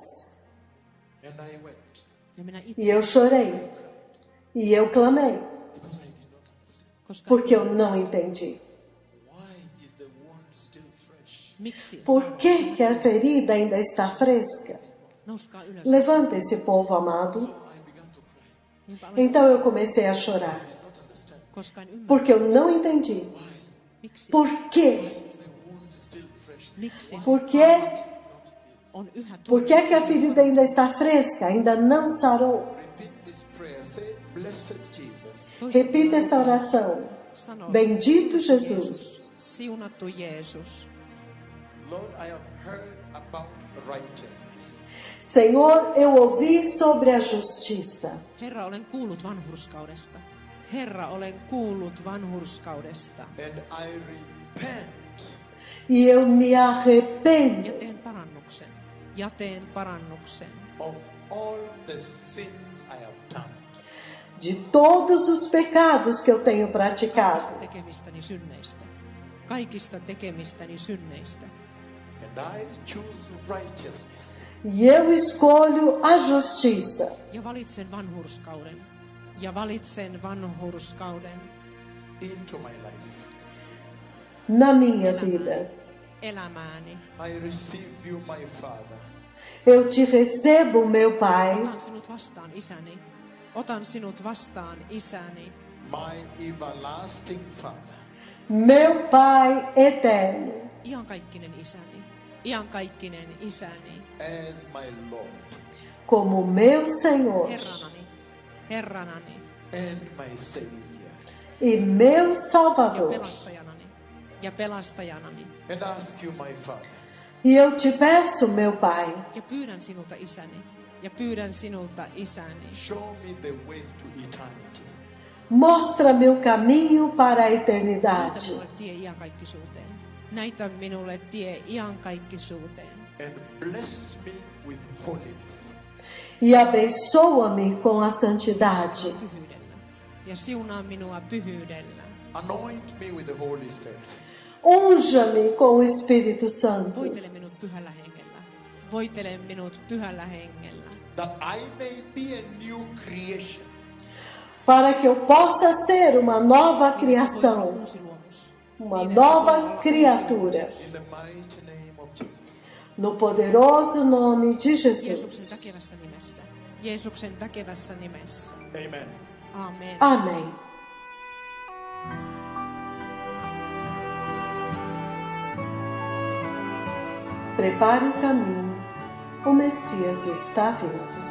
And I wept ja minä itse, E eu chorei. E eu clamei, because I did not understand. koska porque eu não entendi. Why is the wound still fresh? miksi? Por que que a ferida ainda está fresca? Nouskaa ylös. Levanta esse povo amado. I began to cry. Niinpä Então eu comecei a chorar, I did not understand. koska en ymmärrä. porque eu não entendi. Miksi? Por quê? Is the wound still fresh? Miksi Por quê? on yhä Por que que a ferida ainda está fresca? Ainda não sarou? Repeat this prayer. Say, blessed Jesus, Repita esta oração. Sano, Bendito Jesus. siunattu Jeesus. Lord, I have heard about righteousness. Senhor, eu ouvi sobre a justiça. Herra, olen kuullut vanhurskaudesta. Herra, olen kuullut vanhurskaudesta. And I repent E eu me arrependo Ja teen parannuksen. Ja teen parannuksen. of all the sins I have done. de todos os pecados que eu tenho Kaikista praticado. tekemistäni synneistä. Kaikista tekemistäni synneistä. And I choose righteousness. E eu escolho a justiça. Ja valitsen vanhurskauden. Ja valitsen vanhurskauden Into my life. Na minha vida. elämääni. I receive you, my Father, Eu te recebo, meu Pai. Otan sinut vastaan, isäni. Otan sinut vastaan, isäni. my everlasting Father, Meu Pai eterno. Iankaikkinen isäni. Iankaikkinen isäni. as my Lord Como meu Senhor Herranani. Herranani. and my Savior, e meu Ja Salvador. pelastajanani. Ja pelastajanani. and ask you, my Father, E eu te peço, meu Pai, Ja pyydän sinulta, isäni. Ja pyydän sinulta, isäni. show me the way to eternity. mostra-me o caminho para a Näytä eternidade. minulle tie iankaikkisuuteen. Näytä minulle tie iankaikkisuuteen. And bless me with holiness. E abençoa-me com a santidade. Pyhyydellä. Ja siunaa minua pyhyydellä. Anoint me with the Holy Spirit. Unja-me com o Espírito Santo. Voitele minut pyhällä hengellä. Voitele minut pyhällä hengellä. That I may be a new creation. Para que eu possa ser uma nova Niin, että voi olla criação, uusi luomus. uma Niin, että voi olla nova uusi criatura. luomus. In the mighty name of Jesus. No poderoso nome de Jeesuksen Jesus. väkevässä nimessä. Jeesuksen väkevässä nimessä. Amen. Amen. Amém. Prepare o caminho. O Messias está vindo.